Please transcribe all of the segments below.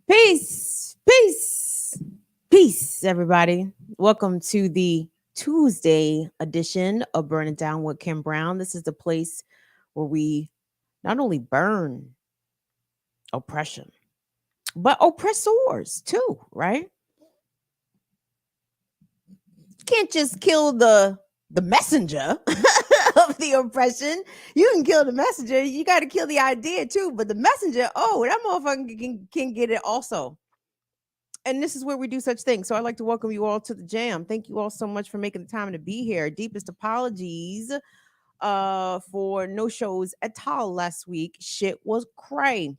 Peace, peace, peace, everybody. Welcome to the Tuesday edition of Burn It Down with Kim Brown. This is the place where we not only burn oppression, but oppressors too, right? Can't just kill the messenger of the oppression. You can kill the messenger. You got to kill the idea too. But the messenger, oh, that motherfucker can get it also. And this is where we do such things. So I'd like to welcome you all to the jam. Thank you all so much for making the time to be here. Deepest apologies for no shows at all last week. Shit was cray.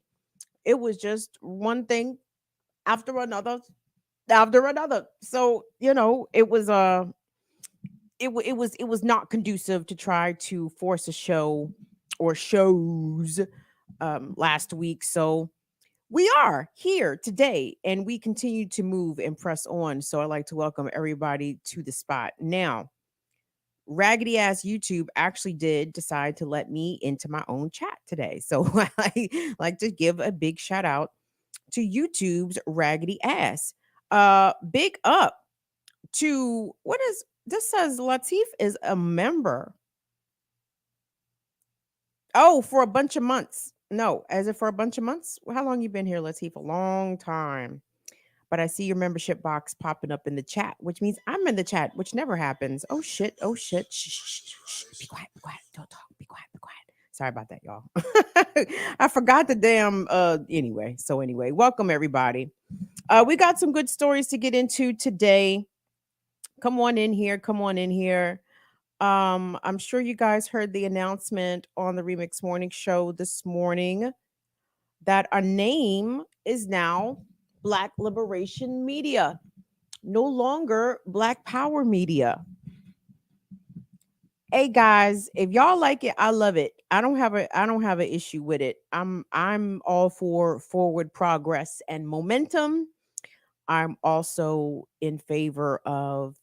It was just one thing after another after another. So, it was not conducive to try to force a show or shows last week. So we are here today and we continue to move and press on. So I'd like to welcome everybody to the spot. Now, raggedy ass YouTube actually did decide to let me into my own chat today. So I like to give a big shout out to YouTube's raggedy ass. Big up to what is this says Latif is a member. Oh, for a bunch of months. No, as if for a bunch of months. How long you been here, Latif? A long time. But I see your membership box popping up in the chat, which means I'm in the chat, which never happens. Oh shit! Oh shit! Shh, shh, shh, shh. Be quiet! Be quiet! Don't talk! Be quiet! Be quiet! Sorry about that, y'all. I forgot the damn. Anyway, welcome everybody. We got some good stories to get into today. Come on in here. Come on in here. I'm sure you guys heard the announcement on the Remix Morning Show this morning that our name is now Black Liberation Media, no longer Black Power Media. Hey guys, if y'all like it, I love it. I don't have an issue with it. I'm all for forward progress and momentum. I'm also in favor of,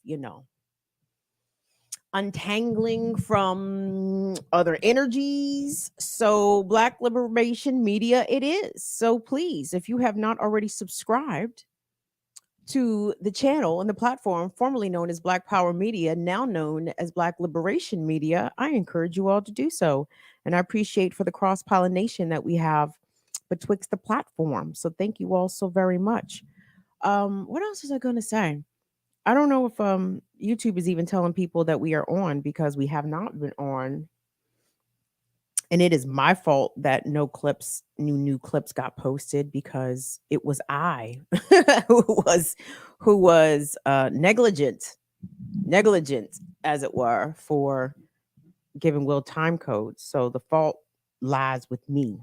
untangling from other energies. So, Black Liberation Media, it is. So, please, if you have not already subscribed to the channel and the platform formerly known as Black Power Media, now known as Black Liberation Media, I encourage you all to do so. And I appreciate for the cross pollination that we have betwixt the platform. So, thank you all so very much. What else was I going to say? I don't know if YouTube is even telling people that we are on because we have not been on. And it is my fault that no clips, new clips got posted because it was I who was negligent as it were for giving Will time codes. So the fault lies with me.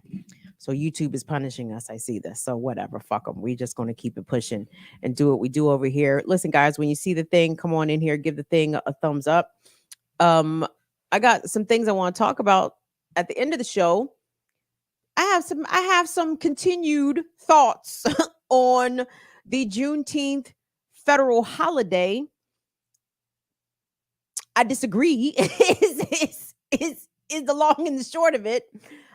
So YouTube is punishing us. I see this. So whatever, fuck them. We just going to keep it pushing and do what we do over here. Listen, guys, when you see the thing, come on in here, give the thing a thumbs up. I got some things I want to talk about at the end of the show. I have some continued thoughts on the Juneteenth federal holiday. I disagree. Is the long and the short of it.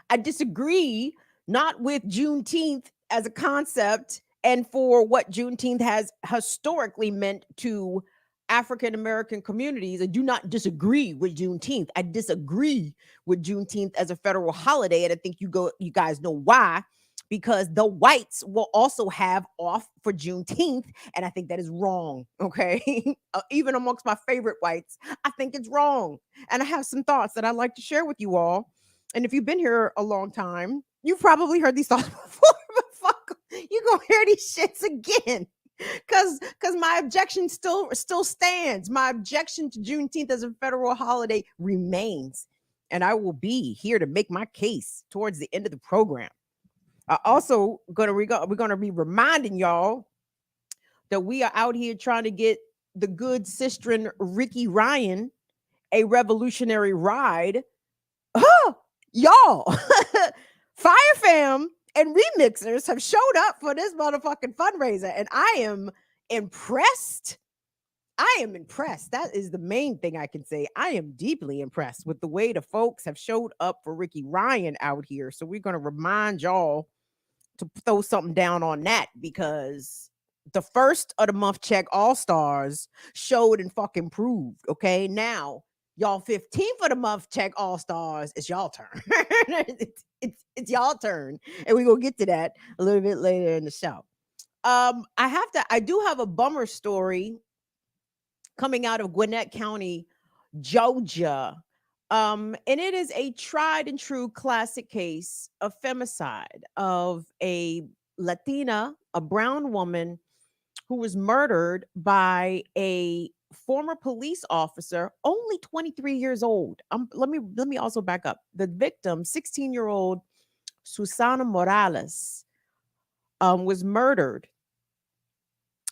I disagree not with Juneteenth as a concept and for what Juneteenth has historically meant to African American communities. I do not disagree with Juneteenth. I disagree with Juneteenth as a federal holiday, and I think you guys know why. Because the whites will also have off for Juneteenth, and I think that is wrong. Okay, even amongst my favorite whites, I think it's wrong, and I have some thoughts that I'd like to share with you all. And if you've been here a long time, you've probably heard these thoughts before, but fuck, you gonna hear these shits again. Cause my objection still stands. My objection to Juneteenth as a federal holiday remains. And I will be here to make my case towards the end of the program. Also we're gonna be reminding y'all that we are out here trying to get the good sister Ricky Ryan a revolutionary ride. Y'all, Fire Fam and remixers have showed up for this motherfucking fundraiser, and I am impressed. I am impressed. That is the main thing I can say. I am deeply impressed with the way the folks have showed up for Ricky Ryan out here. So we're going to remind y'all to throw something down on that, because the first of the month check All Stars showed and fucking proved. Okay, now y'all 15th of the month check All Stars, it's y'all turn. It's y'all turn, and we gonna get to that a little bit later in the show. I do have a bummer story coming out of Gwinnett County, Georgia. And it is a tried and true classic case of femicide of a Latina, a brown woman who was murdered by a former police officer, only 23 years old. Let me also back up. The victim, 16-year-old Susana Morales, was murdered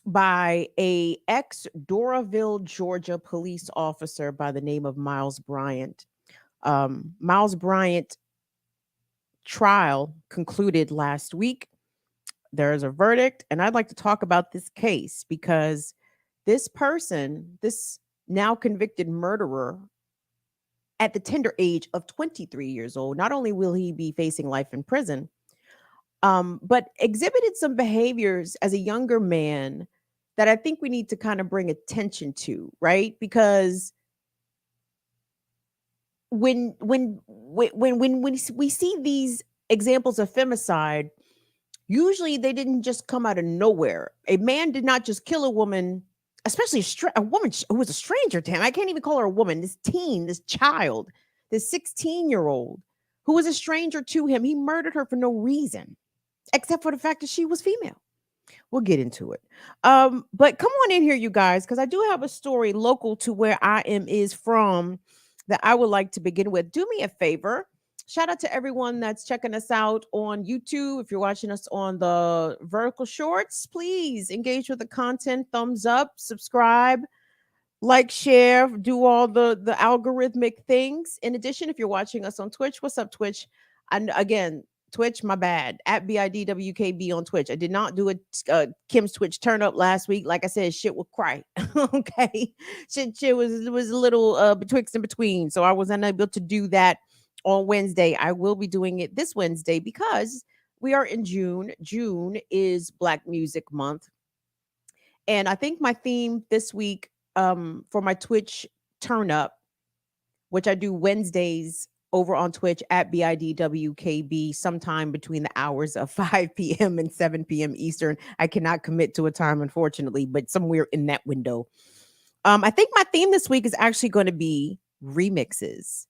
by a ex Doraville, Georgia police officer by the name of Miles Bryant. Miles Bryant trial concluded last week. There is a verdict, and I'd like to talk about this case because this person, this now convicted murderer, at the tender age of 23 years old, not only will he be facing life in prison, but exhibited some behaviors as a younger man that I think we need to kind of bring attention to, right? Because when we see these examples of femicide, usually they didn't just come out of nowhere. A man did not just kill a woman, especially a woman who was a stranger to him. I can't even call her a woman. This teen, this child, this 16-year-old who was a stranger to him. He murdered her for no reason, except for the fact that she was female. We'll get into it. But come on in here, you guys, because I do have a story local to where I is from that I would like to begin with. Do me a favor. Shout out to everyone that's checking us out on YouTube. If you're watching us on the vertical shorts, please engage with the content, thumbs up, subscribe, like, share, do all the algorithmic things. In addition, if you're watching us on Twitch, what's up, Twitch? And again, Twitch, my bad, at BIDWKB on Twitch. I did not do a Kim's Twitch turn up last week. Like I said, shit will cry. Okay. Shit was a little betwixt and between. So I was unable to do that on Wednesday. I will be doing it this Wednesday because we are in June. June is Black Music Month. And I think my theme this week for my Twitch turn up, which I do Wednesdays over on Twitch at BIDWKB, sometime between the hours of 5 p.m. and 7 p.m. Eastern. I cannot commit to a time, unfortunately, but somewhere in that window. I think my theme this week is actually going to be remixes,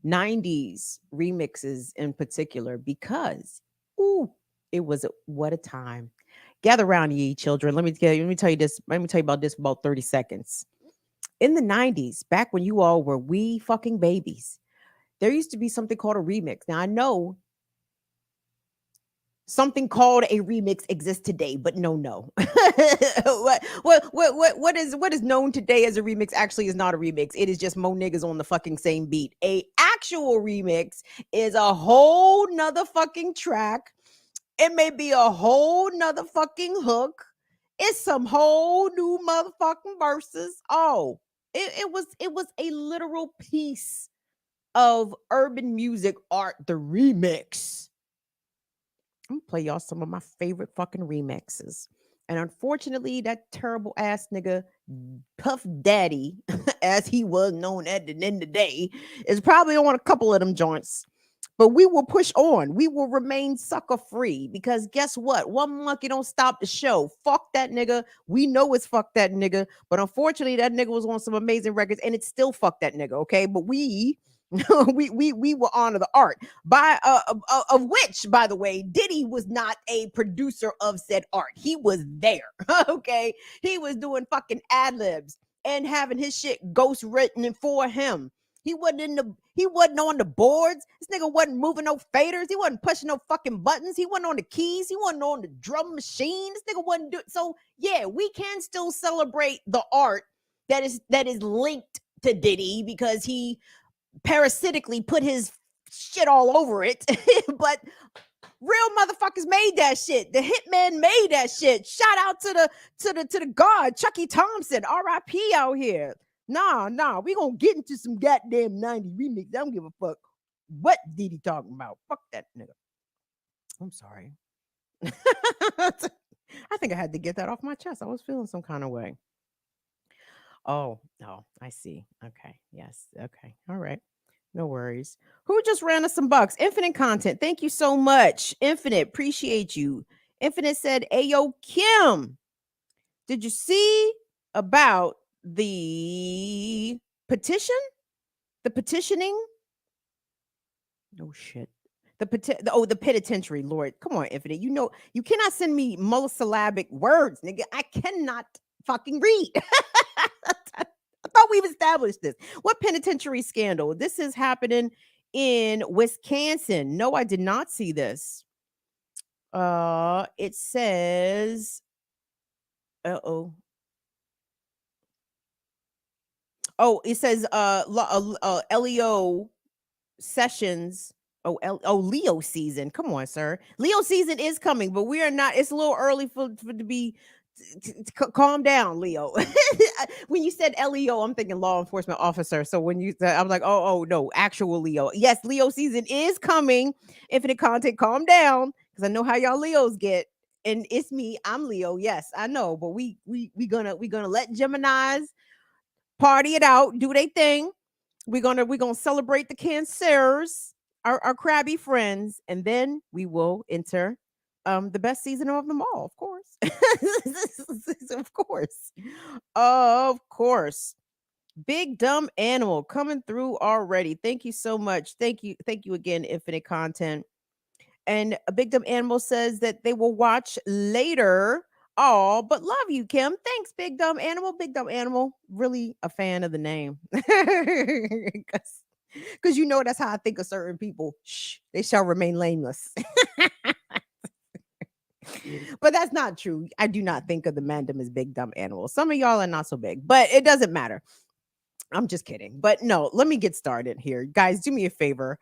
90s remixes in particular, because it was what a time. Gather around, ye children. Let me tell you this. Let me tell you about this for about 30 seconds. In the 90s, back when you all were wee fucking babies, there used to be something called a remix. Now, I know something called a remix exists today, but no. What is known today as a remix actually is not a remix. It is just mo niggas on the fucking same beat. A actual remix is a whole nother fucking track. It may be a whole nother fucking hook. It's some whole new motherfucking verses. Oh, it was a literal piece of urban music art, the remix. I'm gonna play y'all some of my favorite fucking remixes. And unfortunately, that terrible ass nigga Puff Daddy, as he was known at the end of the day, is probably on a couple of them joints. But we will push on. We will remain sucker free because guess what? One monkey don't stop the show. Fuck that nigga. We know it's fuck that nigga. But unfortunately, that nigga was on some amazing records and it's still fuck that nigga. Okay. But we will honor the art by of which, by the way, Diddy was not a producer of said art. He was there. Okay. He was doing fucking ad libs and having his shit ghost written for him. He wasn't on the boards. This nigga wasn't moving no faders. He wasn't pushing no fucking buttons. He wasn't on the keys. He wasn't on the drum machine. This nigga wasn't doing. So yeah, we can still celebrate the art that is linked to Diddy because he parasitically put his shit all over it. But real motherfuckers made that shit. The hitman made that shit. Shout out to the god Chucky Thompson, R.I.P. out here. Nah, we gonna get into some goddamn 90s remix. I don't give a fuck what Diddy talking about. Fuck that nigga. I'm sorry. I think I had to get that off my chest. I was feeling some kind of way. Oh, no, I see. Okay. Yes. Okay. All right. No worries. Who just ran us some bucks? Infinite content. Thank you so much. Infinite. Appreciate you. Infinite said, Ayo, Kim, did you see about the petition? The petitioning? No shit. The penitentiary, Lord. Come on, Infinite. You know, you cannot send me monosyllabic words, nigga. I cannot fucking read. I thought we've established this. What penitentiary scandal? This is happening in Wisconsin. No, I did not see this. It says, uh-oh. Oh, it says Leo Sessions. Oh, Leo season. Come on, sir. Leo season is coming, but we are not. It's a little early for to be. Calm down, Leo. When you said Leo, I'm thinking law enforcement officer. So when you said, I'm like, oh no, actual Leo. Yes, Leo season is coming. Infinite content. Calm down, because I know how y'all Leos get. And it's me. I'm Leo. Yes, I know. But we gonna let Geminis party it out, do their thing. We're gonna celebrate the Cancers, our crabby friends, and then we will enter the best season of them all, of course. Of course. Of course. Big dumb animal coming through already. Thank you so much. Thank you again, Infinite Content. And a Big Dumb Animal says that they will watch later. Oh, but love you, Kim. Thanks, Big Dumb Animal. Big Dumb Animal. Really a fan of the name. Because you know that's how I think of certain people. Shh, they shall remain nameless. But that's not true. I do not think of the Mandem as Big Dumb Animal. Some of y'all are not so big, but it doesn't matter. I'm just kidding. But no, let me get started here. Guys, do me a favor.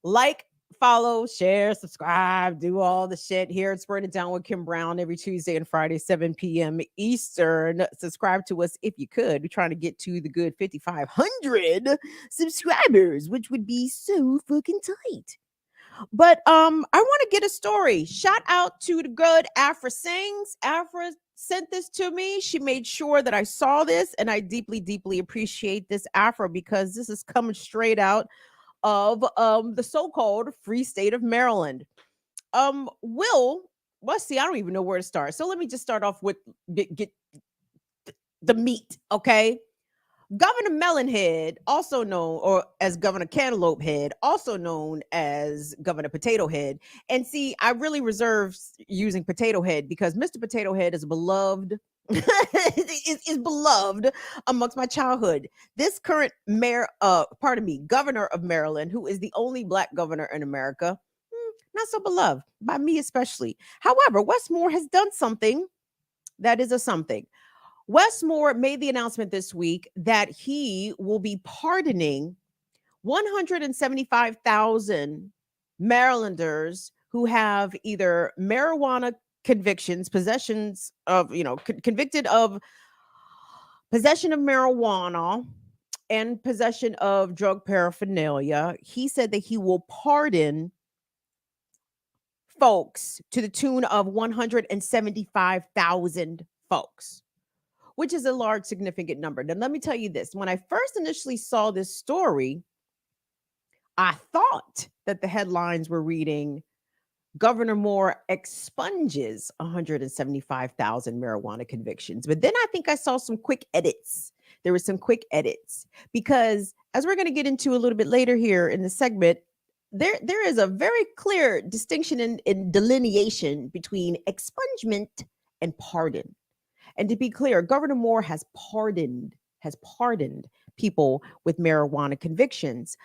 Like, follow, share, subscribe, do all the shit here at Spread It Down with Kim Brown every Tuesday and Friday, 7 p.m. Eastern. Subscribe to us if you could. We're trying to get to the good 5,500 subscribers, which would be so fucking tight. But I want to get a story. Shout out to the good Afra Sings. Afra sent this to me. She made sure that I saw this, and I deeply, deeply appreciate this, Afra, because this is coming straight out of the so-called free state of Maryland. Let's see, I don't even know where to start. So let me just start off with get the meat, okay? Governor Melonhead, also known or as Governor Cantaloupe Head, also known as Governor Potato Head. And see, I really reserve using Potato Head because Mr. Potato Head is beloved. is beloved amongst my childhood. This current governor of Maryland, who is the only black governor in America, not so beloved by me especially. However, Wes Moore has done something that is a something. Wes Moore made the announcement this week that he will be pardoning 175,000 Marylanders who have either marijuana convictions, possessions of, convicted of possession of marijuana and possession of drug paraphernalia. He said that he will pardon folks to the tune of 175,000 folks, which is a large, significant number. Now, let me tell you this. When I first initially saw this story, I thought that the headlines were reading, Governor Moore expunges 175,000 marijuana convictions. But then I think I saw some quick edits. There were some quick edits because, as we're going to get into a little bit later here in the segment, there is a very clear distinction in delineation between expungement and pardon. And to be clear, Governor Moore has pardoned people with marijuana convictions.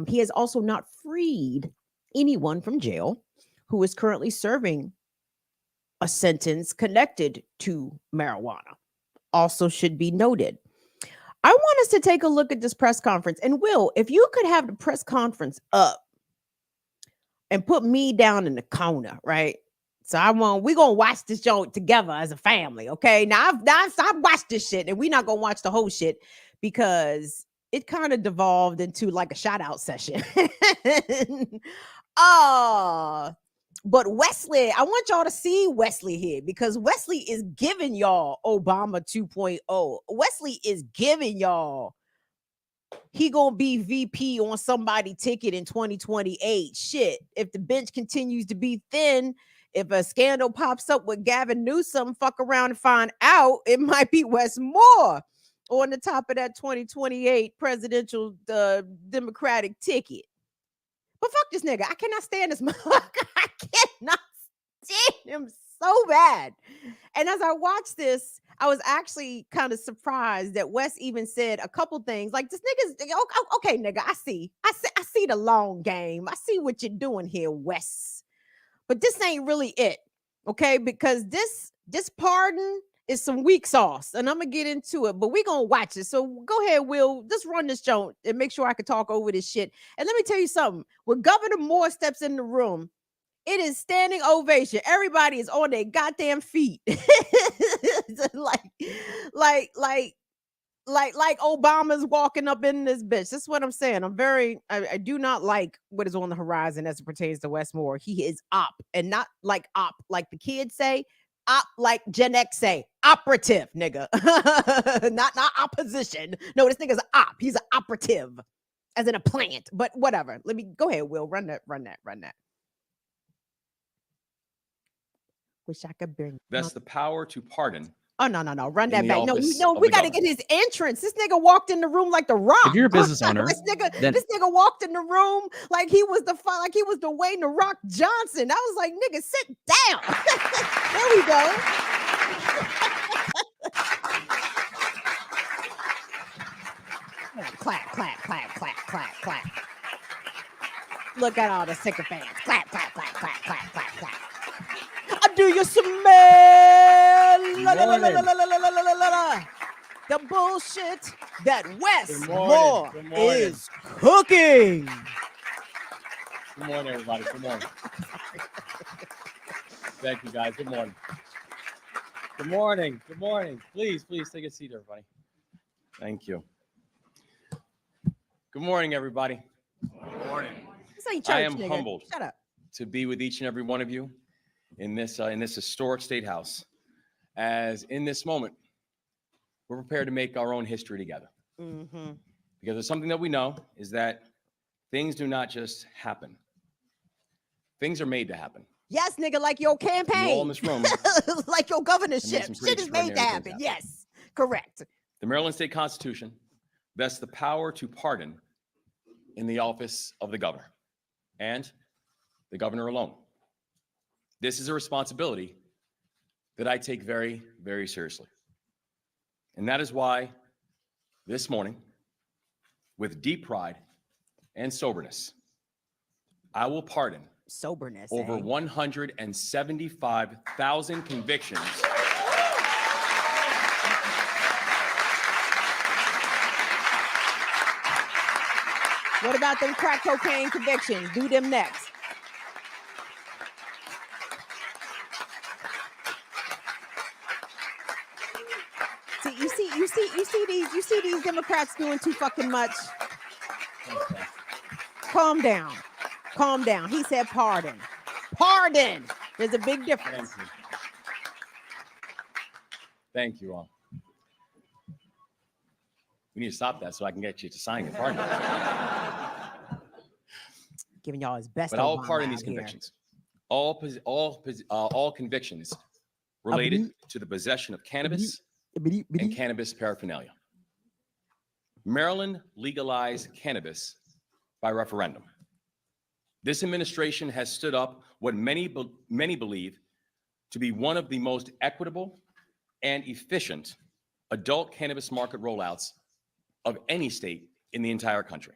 He has also not freed anyone from jail who is currently serving a sentence connected to marijuana. Also should be noted. I want us to take a look at this press conference. And Will, if you could have the press conference up and put me down in the corner, right? So we're gonna watch this joint together as a family, okay? Now I've watched this shit, and we're not gonna watch the whole shit because it kind of devolved into like a shout out session. But Wesley, I want y'all to see Wesley here because Wesley is giving y'all Obama 2.0. Wesley is giving y'all he gonna be VP on somebody ticket in 2028. Shit, if the bench continues to be thin, if a scandal pops up with Gavin Newsom, fuck around and find out, it might be Wes Moore on the top of that 2028 presidential Democratic ticket. But fuck this nigga. I cannot stand this motherfucker. I cannot stand him so bad. And as I watched this, I was actually kind of surprised that Wes even said a couple things like, this nigga's okay, nigga. I see the long game. I see what you're doing here, Wes. But this ain't really it. Okay, because this pardon is some weak sauce, and I'm gonna get into it, but we're gonna watch it. So go ahead, Will. Just run this joint and make sure I can talk over this shit. And let me tell you something. When Governor Moore steps in the room, it is standing ovation. Everybody is on their goddamn feet. like Obama's walking up in this bitch. That's what I'm saying. I do not like what is on the horizon as it pertains to Wes Moore. He is op, and not like op, like the kids say, op, like Gen X say, operative, nigga. not opposition. No, this nigga's an op. He's an operative, as in a plant. But whatever. Let me go ahead, Will. Run that. Wish I could bring. That's the power to pardon. Oh, no. Run that back. No, we got to get his entrance. This nigga walked in the room like The Rock. If you're a business owner, this nigga walked in the room like he was the Wayne The Rock Johnson. I was like, nigga, sit down. There we go. Clap. Look at all the sycophants. Clap. Do you smell the bullshit that Wes Moore is cooking? Good morning, everybody. Good morning. Thank you, guys. Good morning. Good morning. Please take a seat, everybody. Thank you. Good morning, everybody. Good morning. I am humbled to be with each and every one of you in this historic state house, as in this moment, we're prepared to make our own history together. Mm-hmm. Because there's something that we know is that things do not just happen. Things are made to happen. Yes, nigga, like your campaign. You all in this room. Like your governorship. Shit is made to happen. Yes, correct. The Maryland State Constitution vests the power to pardon in the office of the governor and the governor alone. This is a responsibility that I take very, very seriously. And that is why this morning, with deep pride and soberness, I will pardon over 175,000 convictions What about them crack cocaine convictions? Do them next. You see these Democrats doing too fucking much. Calm down. He said pardon. There's a big difference. Thank you all. We need to stop that so I can get you to sign your pardon. Giving y'all his best. But I'll pardon these convictions. All convictions related to the possession of cannabis and cannabis paraphernalia. Maryland legalized cannabis by referendum. This administration has stood up what many believe to be one of the most equitable and efficient adult cannabis market rollouts of any state in the entire country.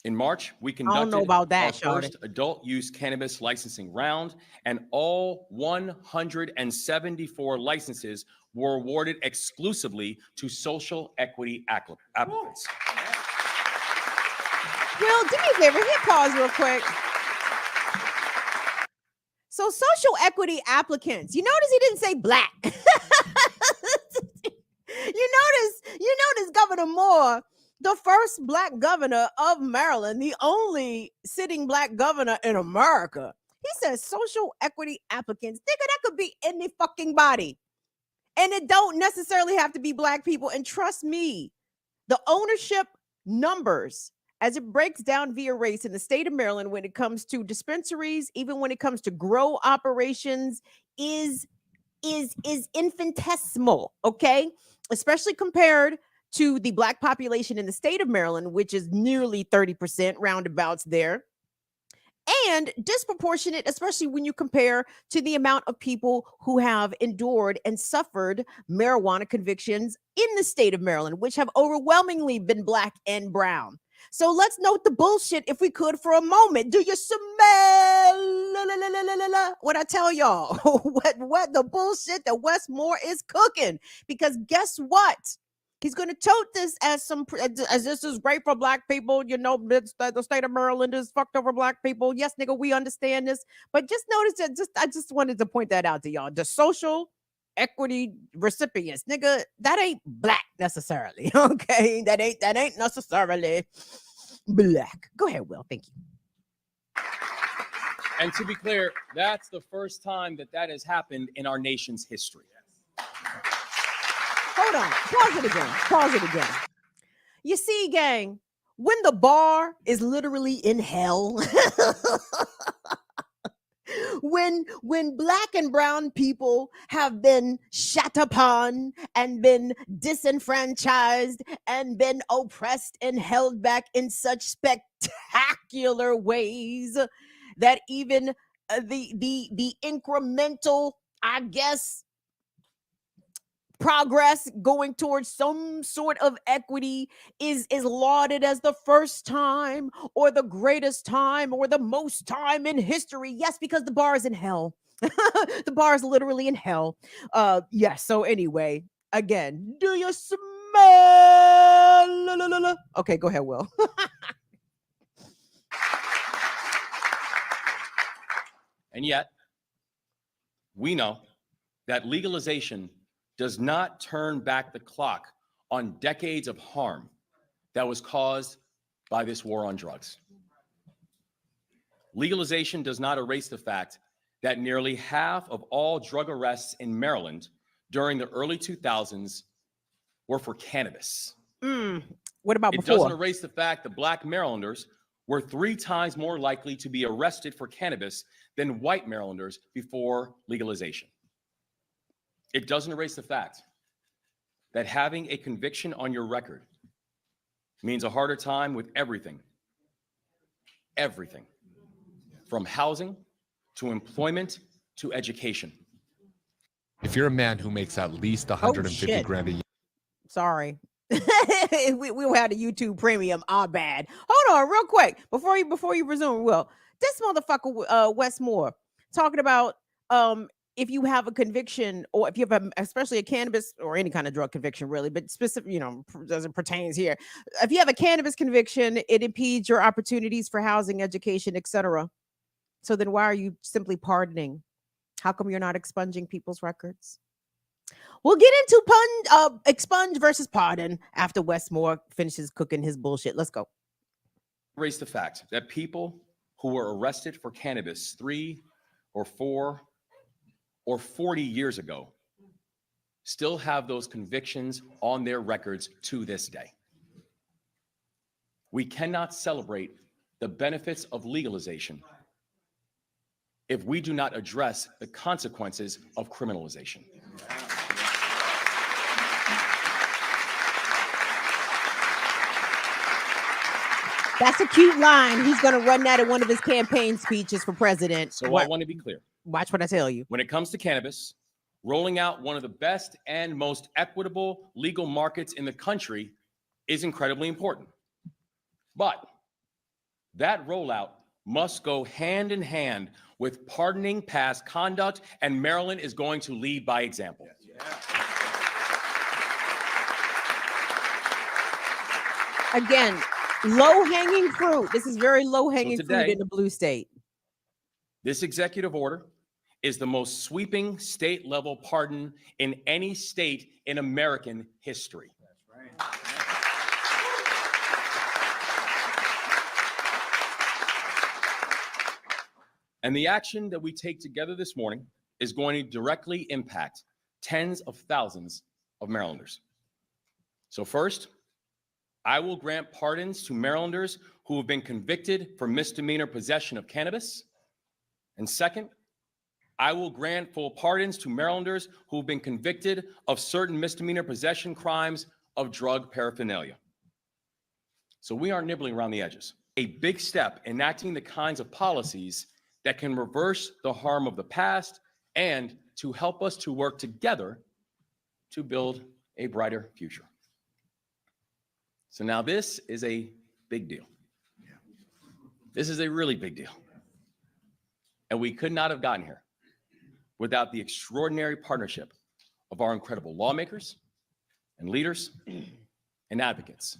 In March, we conducted our first adult use cannabis licensing round, and all 174 licenses were awarded exclusively to social equity applicants. Will, do me a favor, hit pause real quick. So social equity applicants, you notice he didn't say black. You notice Governor Moore, the first black governor of Maryland, the only sitting black governor in America, He says social equity applicants. Nigga, that could be any fucking body. And it don't necessarily have to be black people. And trust me, the ownership numbers as it breaks down via race in the state of Maryland when it comes to dispensaries, even when it comes to grow operations, is infinitesimal, okay? Especially compared to the black population in the state of Maryland, which is nearly 30% roundabouts there. And disproportionate, especially when you compare to the amount of people who have endured and suffered marijuana convictions in the state of Maryland, which have overwhelmingly been black and brown. So let's note the bullshit if we could for a moment. Do you smell what I tell y'all? what the bullshit that Wes Moore is cooking? Because guess what? He's going to tote this as this is great for black people. You know, the state of Maryland is fucked over black people. Yes, nigga, we understand this. But just notice that I just wanted to point that out to y'all. The social equity recipients, nigga, that ain't black necessarily. Okay, that ain't necessarily black. Go ahead, Will. Thank you. And to be clear, that's the first time that has happened in our nation's history. Hold on. Pause it again. You see, gang, when the bar is literally in hell, when black and brown people have been shat upon and been disenfranchised and been oppressed and held back in such spectacular ways that even the incremental, I guess, progress going towards some sort of equity is lauded as the first time or the greatest time or the most time in history. Yes, because the bar is in hell. The bar is literally in hell. Yes. So anyway, again, do you smell? Okay, go ahead, Will. And yet, we know that legalization does not turn back the clock on decades of harm that was caused by this war on drugs. Legalization does not erase the fact that nearly half of all drug arrests in Maryland during the early 2000s were for cannabis. What about before? It doesn't erase the fact that black Marylanders were 3 times more likely to be arrested for cannabis than white Marylanders before legalization. It doesn't erase the fact that having a conviction on your record means a harder time with everything. Everything. From housing to employment to education. If you're a man who makes at least 150 grand a year. Sorry. we had a YouTube premium. Our bad. Hold on real quick. Before you resume, Will. This motherfucker, Wes Moore, talking about if you have a conviction, or if you have especially a cannabis or any kind of drug conviction, really, but specific, doesn't pertains here. If you have a cannabis conviction, it impedes your opportunities for housing, education, etc. So then why are you simply pardoning? How come you're not expunging people's records? We'll get into expunge versus pardon after Wes Moore finishes cooking his bullshit. Let's go. Erase the fact that people who were arrested for cannabis 3 or 4 or 40 years ago still have those convictions on their records to this day. We cannot celebrate the benefits of legalization if we do not address the consequences of criminalization. That's a cute line. He's going to run that in one of his campaign speeches for president. So I want to be clear. Watch what I tell you. When it comes to cannabis, rolling out one of the best and most equitable legal markets in the country is incredibly important. But that rollout must go hand in hand with pardoning past conduct, and Maryland is going to lead by example. Again, low-hanging fruit. This is very low-hanging fruit in the blue state. This executive order is the most sweeping state-level pardon in any state in American history. That's right. And the action that we take together this morning is going to directly impact tens of thousands of Marylanders. So first, I will grant pardons to Marylanders who have been convicted for misdemeanor possession of cannabis. And second, I will grant full pardons to Marylanders who have been convicted of certain misdemeanor possession crimes of drug paraphernalia. So we aren't nibbling around the edges. A big step enacting the kinds of policies that can reverse the harm of the past and to help us to work together to build a brighter future. So now this is a big deal. This is a really big deal. And we could not have gotten here without the extraordinary partnership of our incredible lawmakers and leaders and advocates.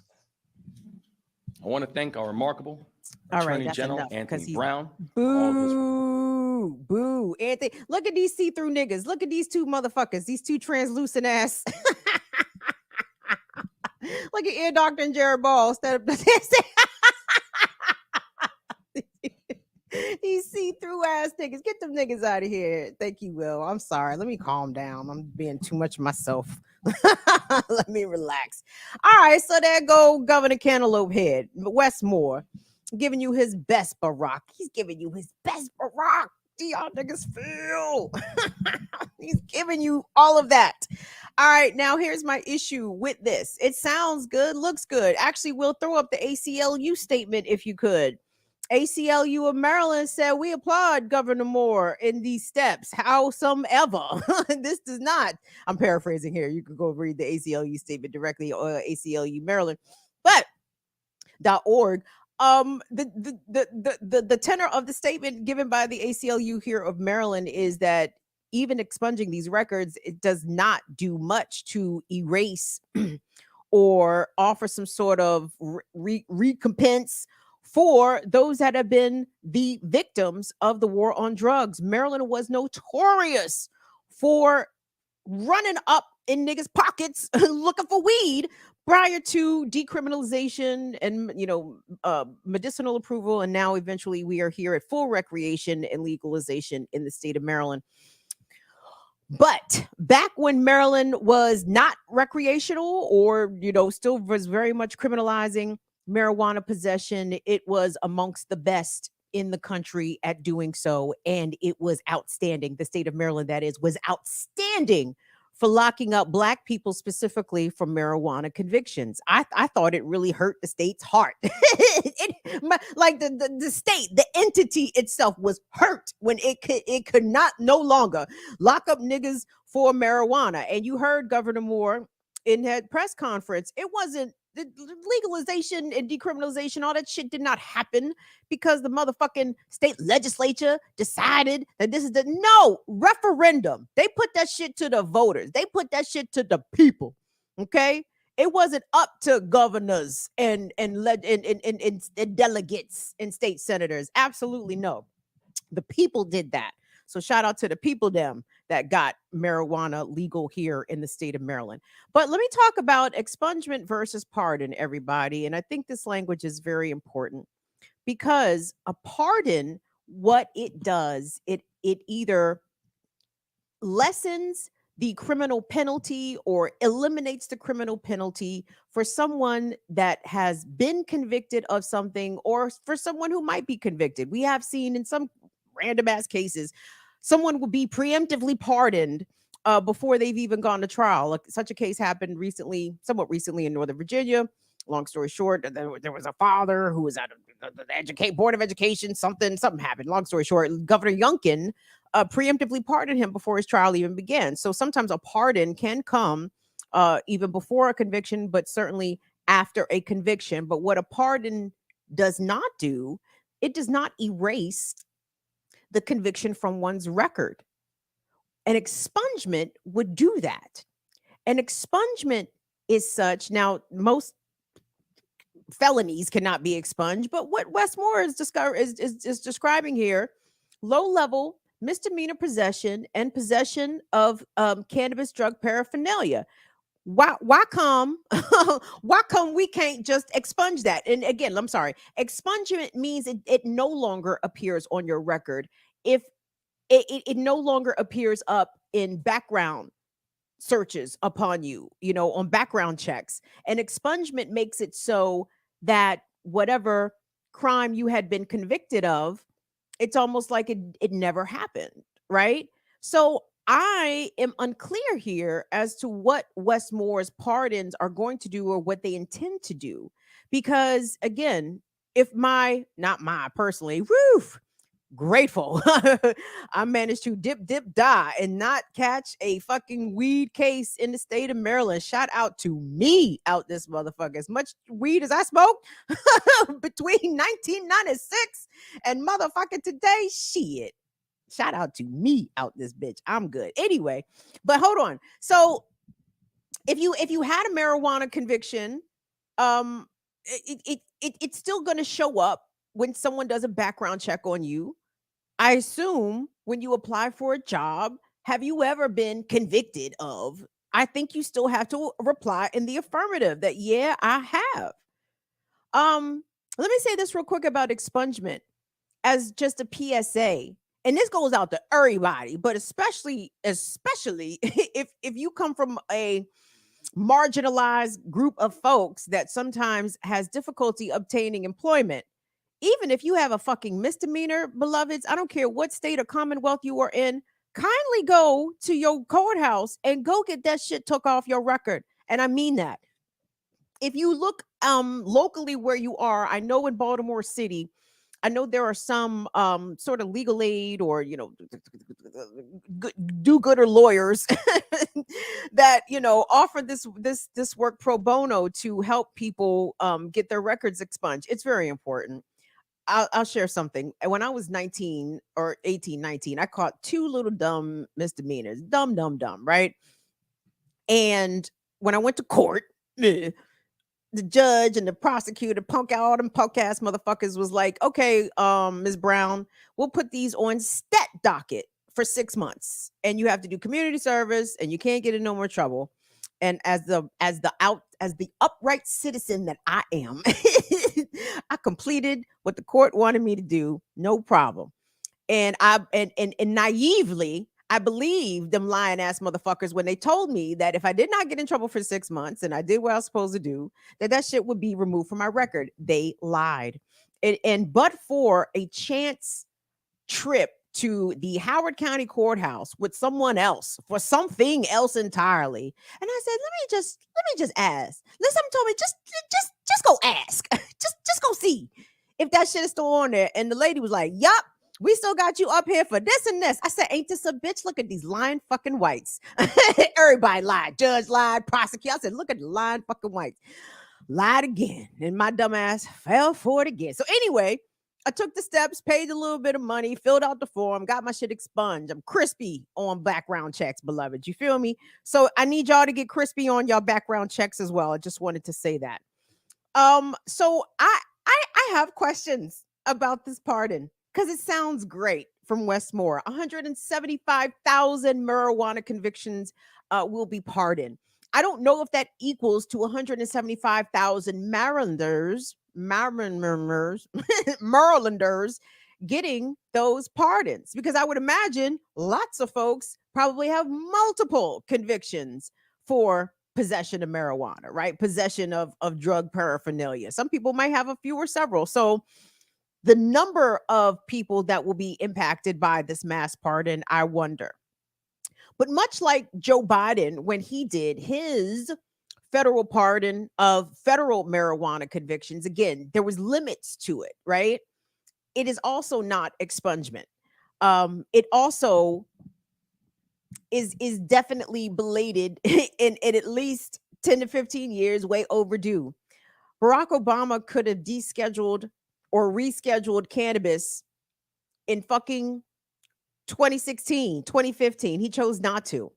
I want to thank our remarkable Attorney General Anthony Brown. Boo, boo, Anthony. Look at these see-through niggas. Look at these two motherfuckers. These two translucent ass. Look at Ear Doctor and Jared Ball. These see-through ass niggas. Get them niggas out of here. Thank you, Will. I'm sorry. Let me calm down. I'm being too much myself. Let me relax. All right, so there go Governor Cantaloupe Head, Wes Moore, giving you his best Barack. He's giving you his best Barack. Do y'all niggas feel? He's giving you all of that. All right, now here's my issue with this. It sounds good, looks good. Actually, we'll throw up the ACLU statement if you could. ACLU of Maryland said, we applaud Governor Moore in these steps, howsomever. This does not, I'm paraphrasing here. You can go read the ACLU statement directly on ACLU Maryland, but .org. The tenor of the statement given by the ACLU here of Maryland is that even expunging these records, it does not do much to erase or offer some sort of recompense for those that have been the victims of the war on drugs. Maryland was notorious for running up in niggas' pockets looking for weed prior to decriminalization and, medicinal approval. And now eventually we are here at full recreation and legalization in the state of Maryland. But back when Maryland was not recreational or, still was very much criminalizing marijuana possession, it was amongst the best in the country at doing so. And it was outstanding. The state of Maryland, that is, was outstanding for locking up Black people specifically for marijuana convictions. I thought it really hurt the state's heart. The state, the entity itself was hurt when it could not no longer lock up niggas for marijuana. And you heard Governor Moore in that press conference. It wasn't the legalization and decriminalization, all that shit did not happen because the motherfucking state legislature decided that this is no referendum. They put that shit to the voters. They put that shit to the people. Okay. It wasn't up to governors and delegates and state senators. Absolutely no. The people did that. So shout out to the people them that got marijuana legal here in the state of Maryland. But let me talk about expungement versus pardon, everybody. And I think this language is very important because a pardon, what it does, it either lessens the criminal penalty or eliminates the criminal penalty for someone that has been convicted of something or for someone who might be convicted. We have seen in some random ass cases, someone will be preemptively pardoned before they've even gone to trial. Such a case happened somewhat recently in Northern Virginia. Long story short, there was a father who was at the Board of Education. Something happened. Long story short, Governor Youngkin preemptively pardoned him before his trial even began. So sometimes a pardon can come even before a conviction, but certainly after a conviction. But what a pardon does not do, it does not erase the conviction from one's record. An expungement would do that. An expungement is such, now most felonies cannot be expunged, but what Wes Moore is describing here, low-level misdemeanor possession and possession of cannabis drug paraphernalia. Why come we can't just expunge that? And again, I'm sorry, expungement means it no longer appears on your record. if it no longer appears up in background searches upon you, on background checks. And expungement makes it so that whatever crime you had been convicted of, it's almost like it never happened, right? So I am unclear here as to what Wes Moore's pardons are going to do or what they intend to do. Because again, if not my personally, woof, grateful. I managed to dip, die and not catch a fucking weed case in the state of Maryland. Shout out to me out this motherfucker. As much weed as I smoked between 1996 and motherfucking today, shit. Shout out to me out this bitch. I'm good. Anyway, but hold on. So if you had a marijuana conviction, it's still going to show up when someone does a background check on you. I assume when you apply for a job, have you ever been convicted of? I think you still have to reply in the affirmative that, yeah, I have. Let me say this real quick about expungement as just a PSA. And this goes out to everybody, but especially if you come from a marginalized group of folks that sometimes has difficulty obtaining employment. Even if you have a fucking misdemeanor, beloveds, I don't care what state or commonwealth you are in, kindly go to your courthouse and go get that shit took off your record. And I mean that. If you look locally where you are, I know in Baltimore City, I know there are some sort of legal aid or do-gooder lawyers that offer this work pro bono to help people get their records expunged. It's very important. I'll share something. When I was 19 or 18, 19, I caught two little dumb misdemeanors. Dumb, right? And when I went to court, the judge and the prosecutor, all them punk ass motherfuckers was like, okay, Ms. Brown, we'll put these on stat docket for 6 months. And you have to do community service and you can't get in no more trouble. And as the upright citizen that I am, I completed what the court wanted me to do, no problem. And naively, I believed them lying ass motherfuckers when they told me that if I did not get in trouble for 6 months and I did what I was supposed to do, that shit would be removed from my record. They lied. But for a chance trip to the Howard County Courthouse with someone else for something else entirely. And I said, let me just ask. Then someone told me, just go ask. just go see if that shit is still on there. And the lady was like, yup, we still got you up here for this and this. I said, ain't this a bitch? Look at these lying fucking whites. Everybody lied. Judge lied, prosecutor. I said, look at the lying fucking whites. Lied again. And my dumb ass fell for it again. So anyway, I took the steps, paid a little bit of money, filled out the form, got my shit expunged. I'm crispy on background checks, beloved. You feel me? So I need y'all to get crispy on y'all background checks as well. I just wanted to say that. So I have questions about this pardon because it sounds great from Wes Moore. 175,000 marijuana convictions will be pardoned. I don't know if that equals to 175,000 Marylanders getting those pardons, because I would imagine lots of folks probably have multiple convictions for possession of marijuana, right? Possession of drug paraphernalia. Some people might have a few or several. So the number of people that will be impacted by this mass pardon, I wonder. But much like Joe Biden, when he did his federal pardon of federal marijuana convictions, again, there was limits to it, right? It is also not expungement. It also is definitely belated in at least 10 to 15 years, way overdue. Barack Obama could have descheduled or rescheduled cannabis in fucking 2016, 2015. He chose not to.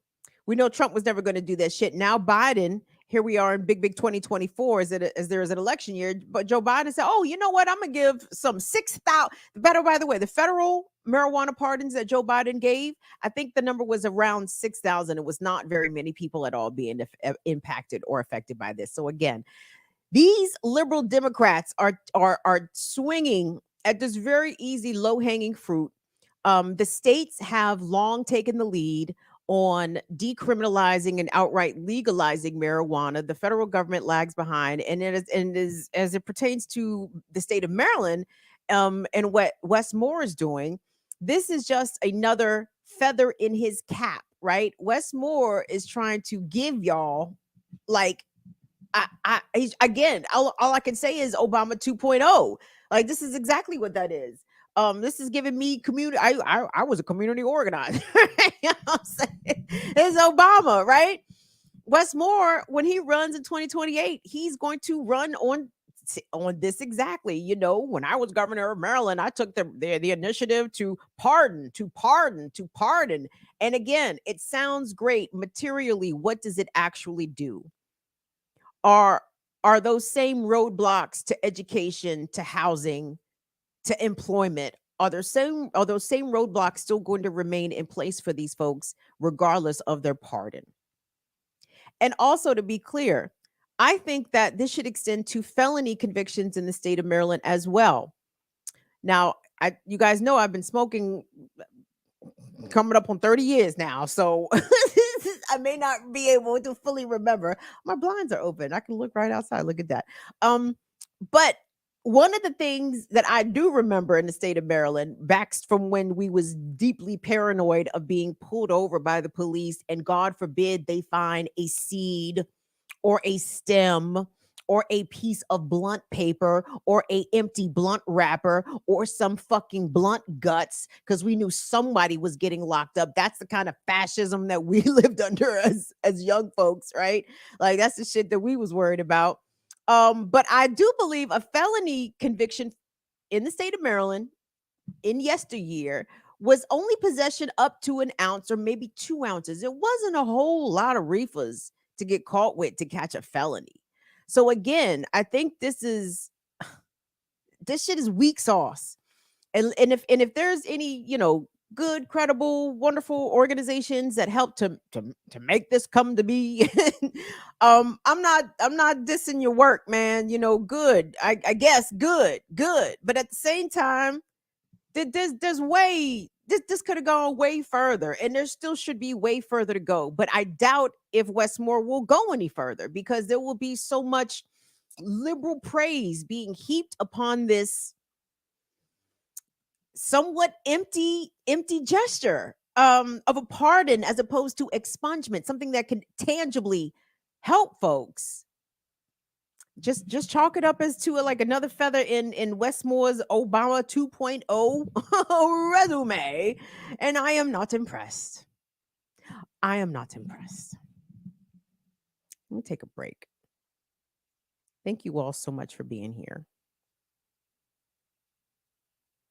We know Trump was never going to do that shit. Now Biden, here we are in big 2024 as there is an election year. But Joe Biden said, oh, you know what? I'm going to give some 6,000. By the way, the federal marijuana pardons that Joe Biden gave, I think the number was around 6,000. It was not very many people at all being impacted or affected by this. So again, these liberal Democrats are swinging at this very easy low-hanging fruit The states have long taken the lead on decriminalizing and outright legalizing marijuana. The federal government lags behind, and it is as it pertains to the state of Maryland, and what Wes Moore is doing. This is just another feather in his cap, right? Wes Moore is trying to give y'all like again, all I can say is Obama 2.0. Like, this is exactly what that is. This is giving me community. I was a community organizer. You know what I'm saying? It's Obama, right? Wes Moore, when he runs in 2028, he's going to run on this exactly. You know, when I was governor of Maryland, I took the initiative to pardon. And again, it sounds great materially. What does it actually do? Are those same roadblocks to education, to housing, to employment, are those same roadblocks still going to remain in place for these folks regardless of their pardon? And also, to be clear, I think that this should extend to felony convictions in the state of Maryland as well. Now, you guys know I've been smoking coming up on 30 years now, so I may not be able to fully remember. My blinds are open. I can look right outside. Look at that. But one of the things that I do remember in the state of Maryland, back from when we was deeply paranoid of being pulled over by the police, and God forbid they find a seed or a stem or a piece of blunt paper or a empty blunt wrapper or some fucking blunt guts, because we knew somebody was getting locked up. That's the kind of fascism that we lived under as young folks, right? Like, that's the shit that we was worried about. But I do believe a felony conviction in the state of Maryland in yesteryear was only possession up to an ounce or maybe 2 ounces. It wasn't a whole lot of reefers to get caught with to catch a felony. So again, I think this shit is weak sauce. And if there's any, good, credible, wonderful organizations that help to make this come to be, I'm not dissing your work, man. Good. I guess good. But at the same time, there's way this could have gone way further, and there still should be way further to go. But I doubt if Wes Moore will go any further, because there will be so much liberal praise being heaped upon this somewhat empty gesture of a pardon, as opposed to expungement, something that can tangibly help folks. Just chalk it up as to like another feather in Wes Moore's Obama 2.0 resume, and I am not impressed. Let me take a break. Thank you all so much for being here.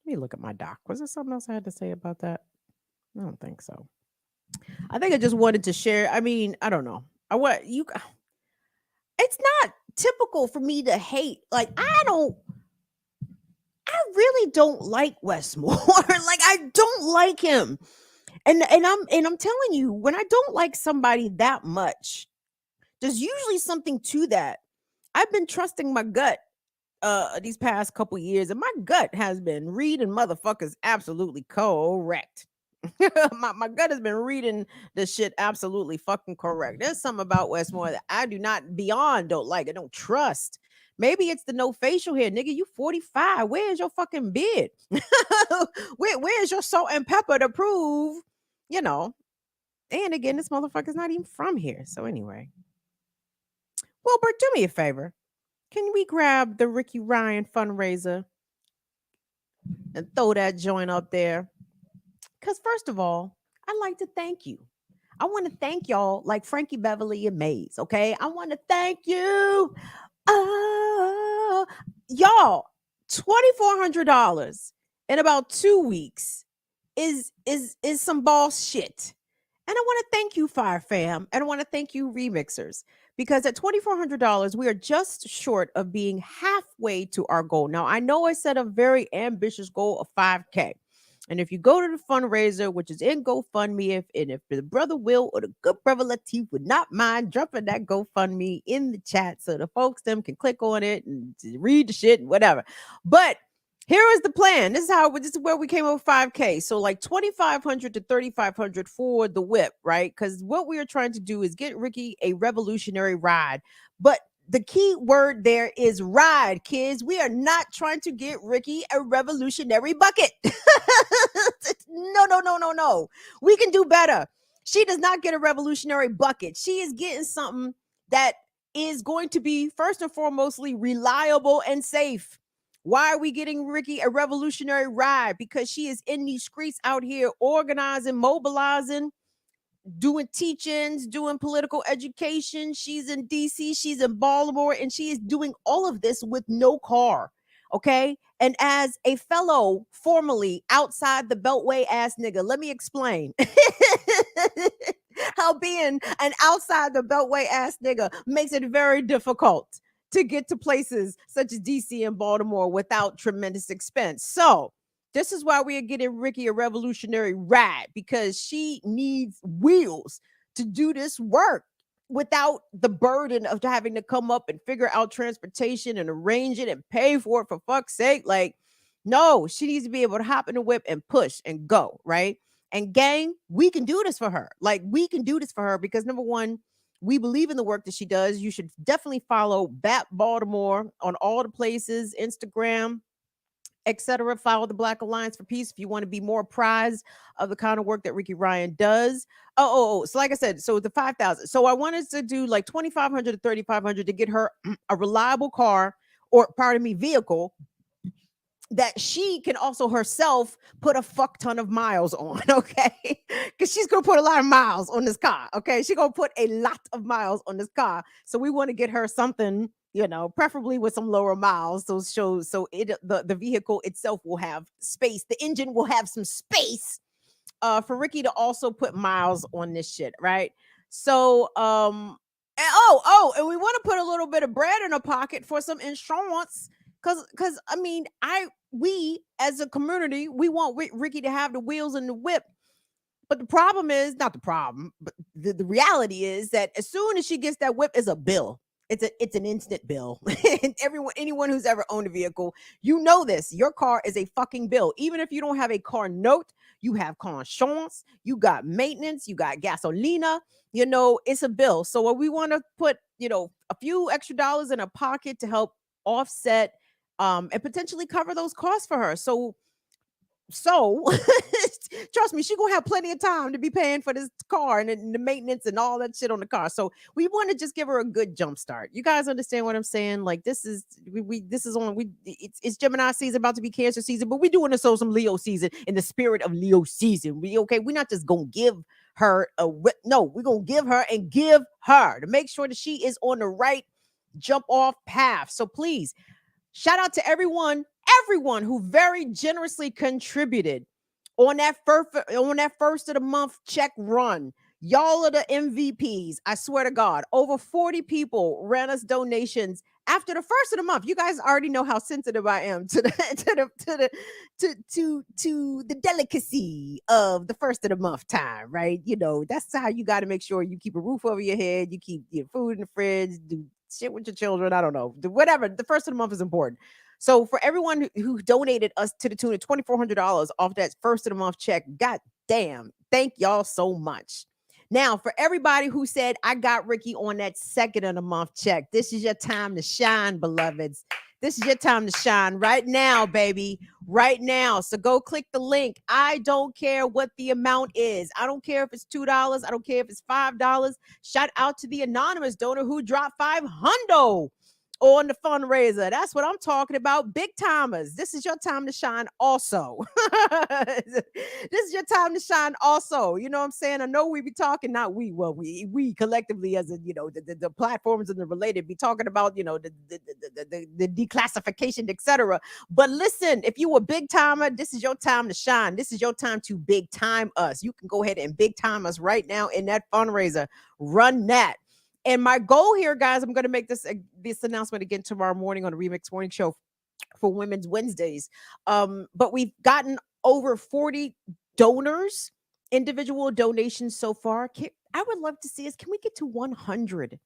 Let me look at my doc. Was there something else I had to say about that? I don't think so. I think I just wanted to share. I mean, I don't know. It's not typical for me to hate. Like, I really don't like Wes Moore. Like, I don't like him. And I'm telling you, when I don't like somebody that much, there's usually something to that. I've been trusting my gut these past couple years, and my gut has been reading motherfuckers absolutely correct. my gut has been reading this shit absolutely fucking correct. There's something about Wes Moore that I do not don't like. I don't trust. Maybe it's the no facial hair, nigga. You 45. Where's your fucking beard? Where's your salt and pepper to prove? And again, this motherfucker's not even from here. So anyway, Wilbert, do me a favor. Can we grab the Ricky Ryan fundraiser and throw that joint up there? Because first of all, I'd like to thank you. I want to thank y'all like Frankie Beverly and Mays, okay? I want to thank you. Oh, y'all, $2,400 in about 2 weeks is some boss shit. And I want to thank you, Fire Fam, and I want to thank you, Remixers, because at $2,400, we are just short of being halfway to our goal. Now, I know I set a very ambitious goal of 5K. And if you go to the fundraiser, which is in GoFundMe, if the brother Will or the good brother Latif would not mind dropping that GoFundMe in the chat so the folks them can click on it and read the shit and whatever. But Here is the plan. This is where we came up with 5K. So like 2,500 to 3,500 for the whip, right? Because what we are trying to do is get Ricky a revolutionary ride. But the key word there is ride, kids. We are not trying to get Ricky a revolutionary bucket. No. We can do better. She does not get a revolutionary bucket. She is getting something that is going to be first and foremostly reliable and safe. Why are we getting Ricky a revolutionary ride? Because she is in these streets out here organizing, mobilizing, doing teachings, doing political education. She's in DC, she's in Baltimore, and she is doing all of this with no car. Okay. And as a fellow formerly outside the beltway ass nigga, let me explain how being an outside the beltway ass nigga makes it very difficult to get to places such as DC and Baltimore without tremendous expense. So this is why we are getting Ricky a revolutionary ride, because she needs wheels to do this work without the burden of having to come up and figure out transportation and arrange it and pay for it, for fuck's sake. Like, no, she needs to be able to hop in the whip and push and go, right? And gang, we can do this for her. Like, we can do this for her because number one, we believe in the work that she does. You should definitely follow BAP Baltimore on all the places, Instagram, etc. Follow the Black Alliance for Peace if you want to be more apprised of the kind of work that Ricky Ryan does. So like I said, so the 5,000. So I wanted to do like 2,500 to 3,500 to get her a reliable car, or pardon me, vehicle that she can also herself put a fuck ton of miles on, okay? Because she's gonna put a lot of miles on this car, okay? She's gonna put a lot of miles on this car. So we want to get her something, preferably with some lower miles. So the vehicle itself will have space. The engine will have some space for Ricky to also put miles on this shit, right? So and we want to put a little bit of bread in her pocket for some insurance. Cause I mean, we as a community, we want Ricky to have the wheels and the whip. But the problem is not the problem, but the reality is that as soon as she gets that whip, is a bill. It's an instant bill. And anyone who's ever owned a vehicle, you know this. Your car is a fucking bill. Even if you don't have a car note, you have car insurance, you got maintenance, you got gasolina, it's a bill. So what we want to put, a few extra dollars in a pocket to help offset and potentially cover those costs for her. So trust me, she's gonna have plenty of time to be paying for this car and the maintenance and all that shit on the car. So we want to just give her a good jump start. You guys understand what I'm saying? Like, this is it's Gemini season, about to be Cancer season, but we're doing this so some Leo season in the spirit of Leo season. We're not just gonna give her a whip. No, we're gonna give her to make sure that she is on the right jump off path. So please, shout out to everyone who very generously contributed on that first of the month check run. Y'all are the MVPs. I swear to God, over 40 people ran us donations after the first of the month. You guys already know how sensitive I am to the delicacy of the first of the month time, right? That's how you got to make sure you keep a roof over your head, you keep your food in the fridge, do shit with your children. I don't know, whatever. The first of the month is important. So for everyone who donated us to the tune of $2,400 off that first of the month check, god damn, thank y'all so much. Now, for everybody who said, I got Ricky on that second of the month check, this is your time to shine, beloveds. This is your time to shine right now, baby. Right now. So go click the link. I don't care what the amount is. I don't care if it's $2. I don't care if it's $5. Shout out to the anonymous donor who dropped $500 on the fundraiser. That's what I'm talking about. Big timers. This is your time to shine also. This is your time to shine also. You know what I'm saying? I know we be talking, not we, well, we collectively as a, the platforms and the related be talking about, the declassification, etc. But listen, if you a big timer, this is your time to shine. This is your time to big time us. You can go ahead and big time us right now in that fundraiser. Run that. And my goal here, guys, I'm going to make this announcement again tomorrow morning on the Remix Morning Show for Women's Wednesdays. But we've gotten over 40 donors, individual donations so far. I would love to see us. Can we get to 100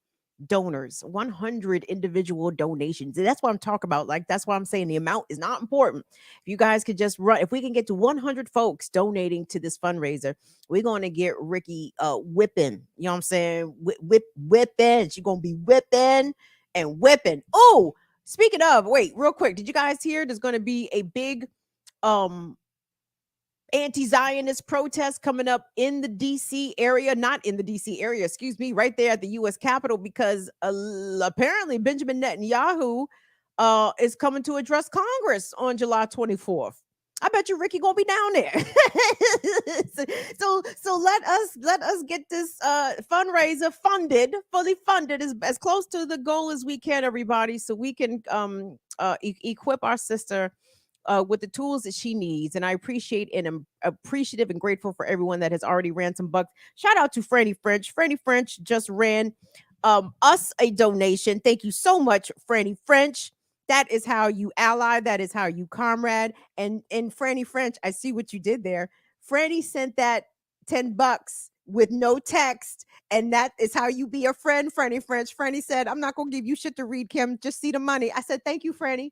donors, 100 individual donations. And that's what I'm talking about. Like, that's why I'm saying the amount is not important. If you guys could just run, if we can get to 100 folks donating to this fundraiser, we're going to get Ricky whipping. You know what I'm saying? Whipping. She's going to be whipping and whipping. Oh, speaking of, wait, real quick. Did you guys hear there's going to be a big anti-Zionist protest coming up in the DC area, not in the DC area, excuse me, right there at the US Capitol, because apparently Benjamin Netanyahu is coming to address Congress on July 24th. I bet you Ricky gonna be down there. so let us get this fundraiser fully funded, as close to the goal as we can, everybody, so we can equip our sister with the tools that she needs. And I appreciate and am appreciative and grateful for everyone that has already ran some bucks. Shout out to Franny French. Franny French just ran us a donation. Thank you so much, Franny French. That is how you ally. That is how you comrade. And Franny French, I see what you did there. Franny sent that $10 with no text. And that is how you be a friend, Franny French. Franny said, I'm not going to give you shit to read, Kim. Just see the money. I said, thank you, Franny.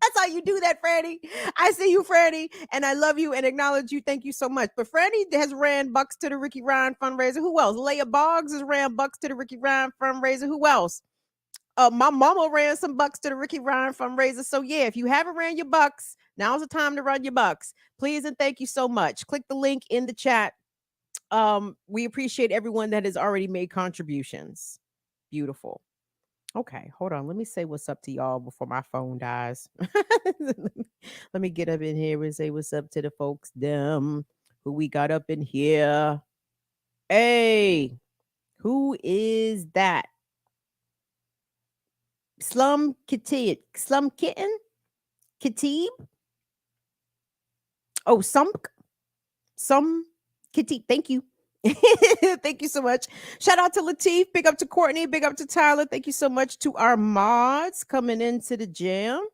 That's how you do that, Franny. I see you, Franny, and I love you and acknowledge you. Thank you so much. But Franny has ran bucks to the Ricky Ryan fundraiser. Who else? Leah Boggs has ran bucks to the Ricky Ryan fundraiser. Who else? My mama ran some bucks to the Ricky Ryan fundraiser. So yeah, if you haven't ran your bucks, now's the time to run your bucks. Please and thank you so much. Click the link in the chat. We appreciate everyone that has already made contributions. Beautiful. Okay, hold on. Let me say what's up to y'all before my phone dies. Let me get up in here and say what's up to the folks. Them who we got up in here. Hey, who is that? Slum Khatib. Slum Kitten? Khatib? Oh, some Khatib. Thank you. Thank you so much. Shout out to Latif. Big up to Courtney. Big up to Tyler. Thank you so much to our mods coming into the jam.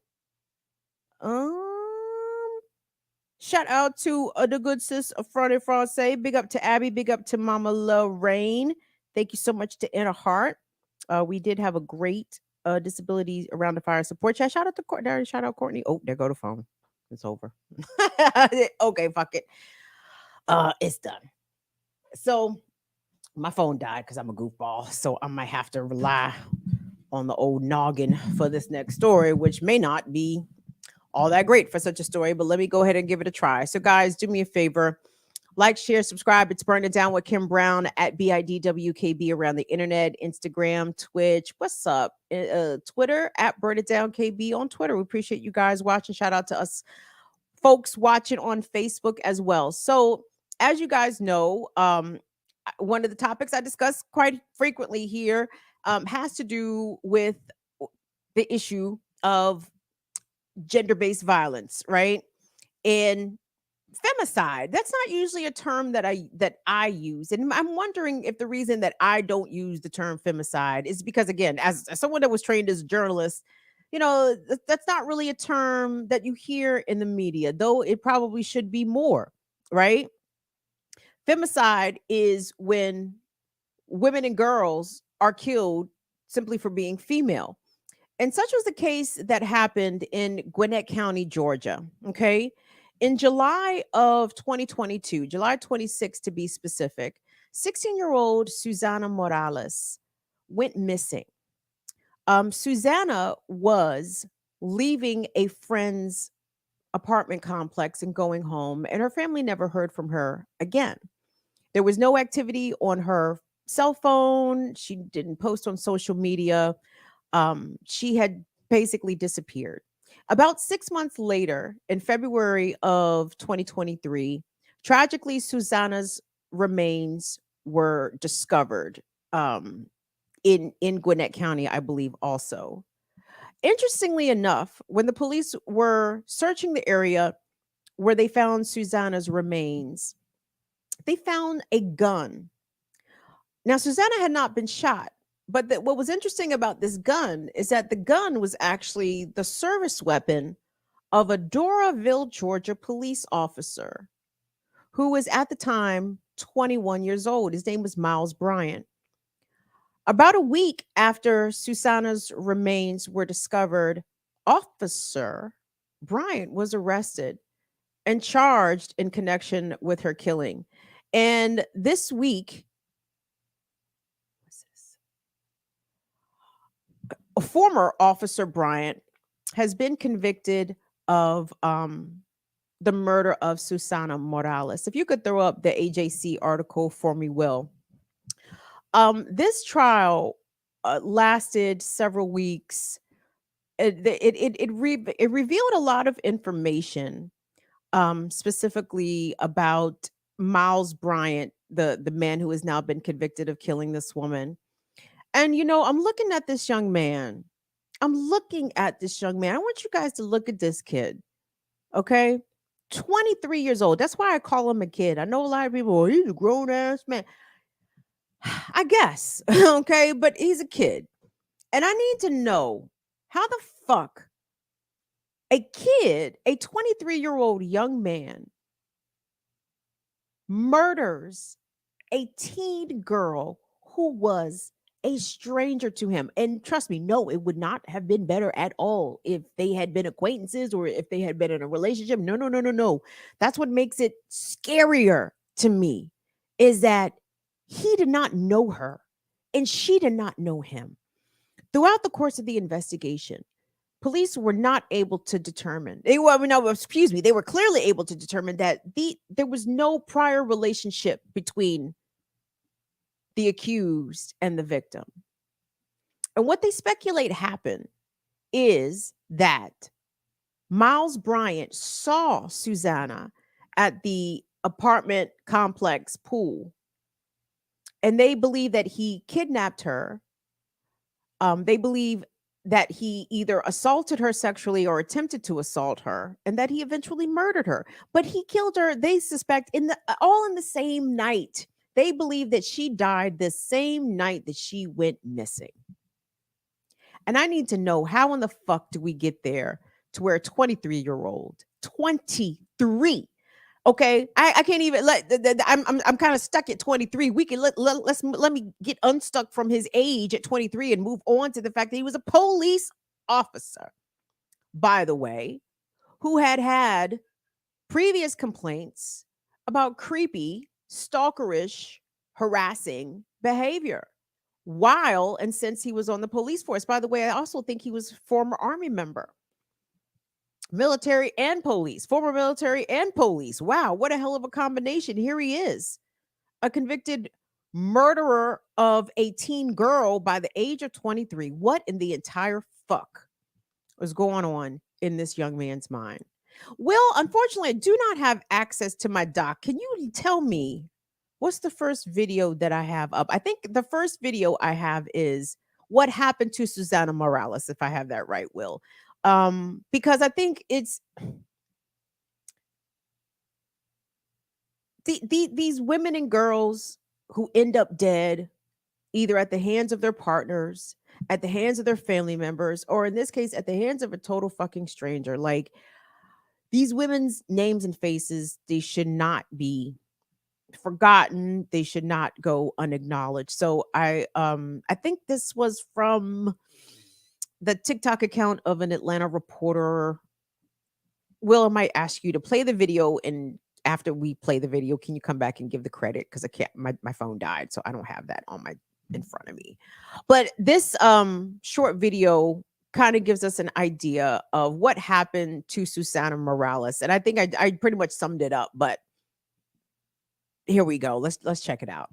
Shout out to the good sis of Front and Francais. Big up to Abby. Big up to Mama Lorraine. Thank you so much to Inner Heart. We did have a great disability around the fire support chat. Shout out to Courtney. Shout out Courtney. Oh, there go the phone. It's over. Okay, fuck it. It's done. So my phone died because I'm a goofball. So I might have to rely on the old noggin for this next story, which may not be all that great for such a story, but let me go ahead and give it a try. So guys, do me a favor. Like, share, subscribe. It's Burn It Down with Kim Brown at BIDWKB around the internet, Instagram, Twitch. What's up? Twitter at Burn It Down KB on Twitter. We appreciate you guys watching. Shout out to us folks watching on Facebook as well. So as you guys know, one of the topics I discuss quite frequently here has to do with the issue of gender-based violence, right? And femicide. That's not usually a term that I use. And I'm wondering if the reason that I don't use the term femicide is because, again, as someone that was trained as a journalist, you know, that's not really a term that you hear in the media, though it probably should be more, right? Femicide is when women and girls are killed simply for being female. And such was the case that happened in Gwinnett County, Georgia. Okay. In July of 2022, July 26 to be specific, 16-year-old Susana Morales went missing. Susana was leaving a friend's apartment complex and going home, and her family never heard from her again. There was no activity on her cell phone. She didn't post on social media. She had basically disappeared. About 6 months later, in February of 2023, tragically, Susana's remains were discovered in Gwinnett County, I believe also. Interestingly enough, when the police were searching the area where they found Susana's remains, they found a gun. Now, Susana had not been shot, but what was interesting about this gun is that the gun was actually the service weapon of a Doraville, Georgia police officer who was at the time 21 years old. His name was Miles Bryant. About a week after Susanna's remains were discovered, Officer Bryant was arrested and charged in connection with her killing. And this week, what's this? A former Officer Bryant has been convicted of the murder of Susana Morales. If you could throw up the AJC article for me, Will. This trial lasted several weeks. It revealed a lot of information, specifically about Miles Bryant, the man who has now been convicted of killing this woman. And I'm looking at this young man. I want you guys to look at this kid. Okay. 23 years old. That's why I call him a kid. I know a lot of people, oh, he's a grown ass man. I guess. Okay. But he's a kid. And I need to know how the fuck a kid, a 23-year-old young man, murders a teen girl who was a stranger to him. And trust me, no, it would not have been better at all if they had been acquaintances or if they had been in a relationship. No, no, no, no, no. That's what makes it scarier to me, is that he did not know her and she did not know him. Throughout the course of the investigation, police were not able to determine. They were clearly able to determine that there was no prior relationship between the accused and the victim. And what they speculate happened is that Miles Bryant saw Susanna at the apartment complex pool, and they believe that he kidnapped her. They believe that he either assaulted her sexually or attempted to assault her, and that he eventually murdered her. But he killed her, they suspect, all in the same night. They believe that she died the same night that she went missing. And I need to know, how in the fuck do we get there to where a 23-year-old, 23, okay, I can't even I'm kind of stuck at 23. We can let me get unstuck from his age at 23 and move on to the fact that he was a police officer, by the way, who had previous complaints about creepy, stalkerish, harassing behavior while and since he was on the police force. By the way, I also think he was former Army member. Military and police, former military and police. Wow, what a hell of a combination. Here he is, a convicted murderer of a teen girl by the age of 23. What in the entire fuck was going on in this young man's mind? Well, unfortunately, I do not have access to my doc. Can you tell me what's the first video that I have up? I think the first video I have is what happened to Susana Morales, if I have that right, Will. Because I think it's these women and girls who end up dead, either at the hands of their partners, at the hands of their family members, or in this case, at the hands of a total fucking stranger. Like, these women's names and faces, they should not be forgotten. They should not go unacknowledged. So I think this was from the TikTok account of an Atlanta reporter. Will, I might ask you to play the video, and after we play the video, can you come back and give the credit? Because I can't, my phone died, so I don't have that in front of me. But this short video kind of gives us an idea of what happened to Susana Morales. And I think I pretty much summed it up, but here we go. Let's check it out.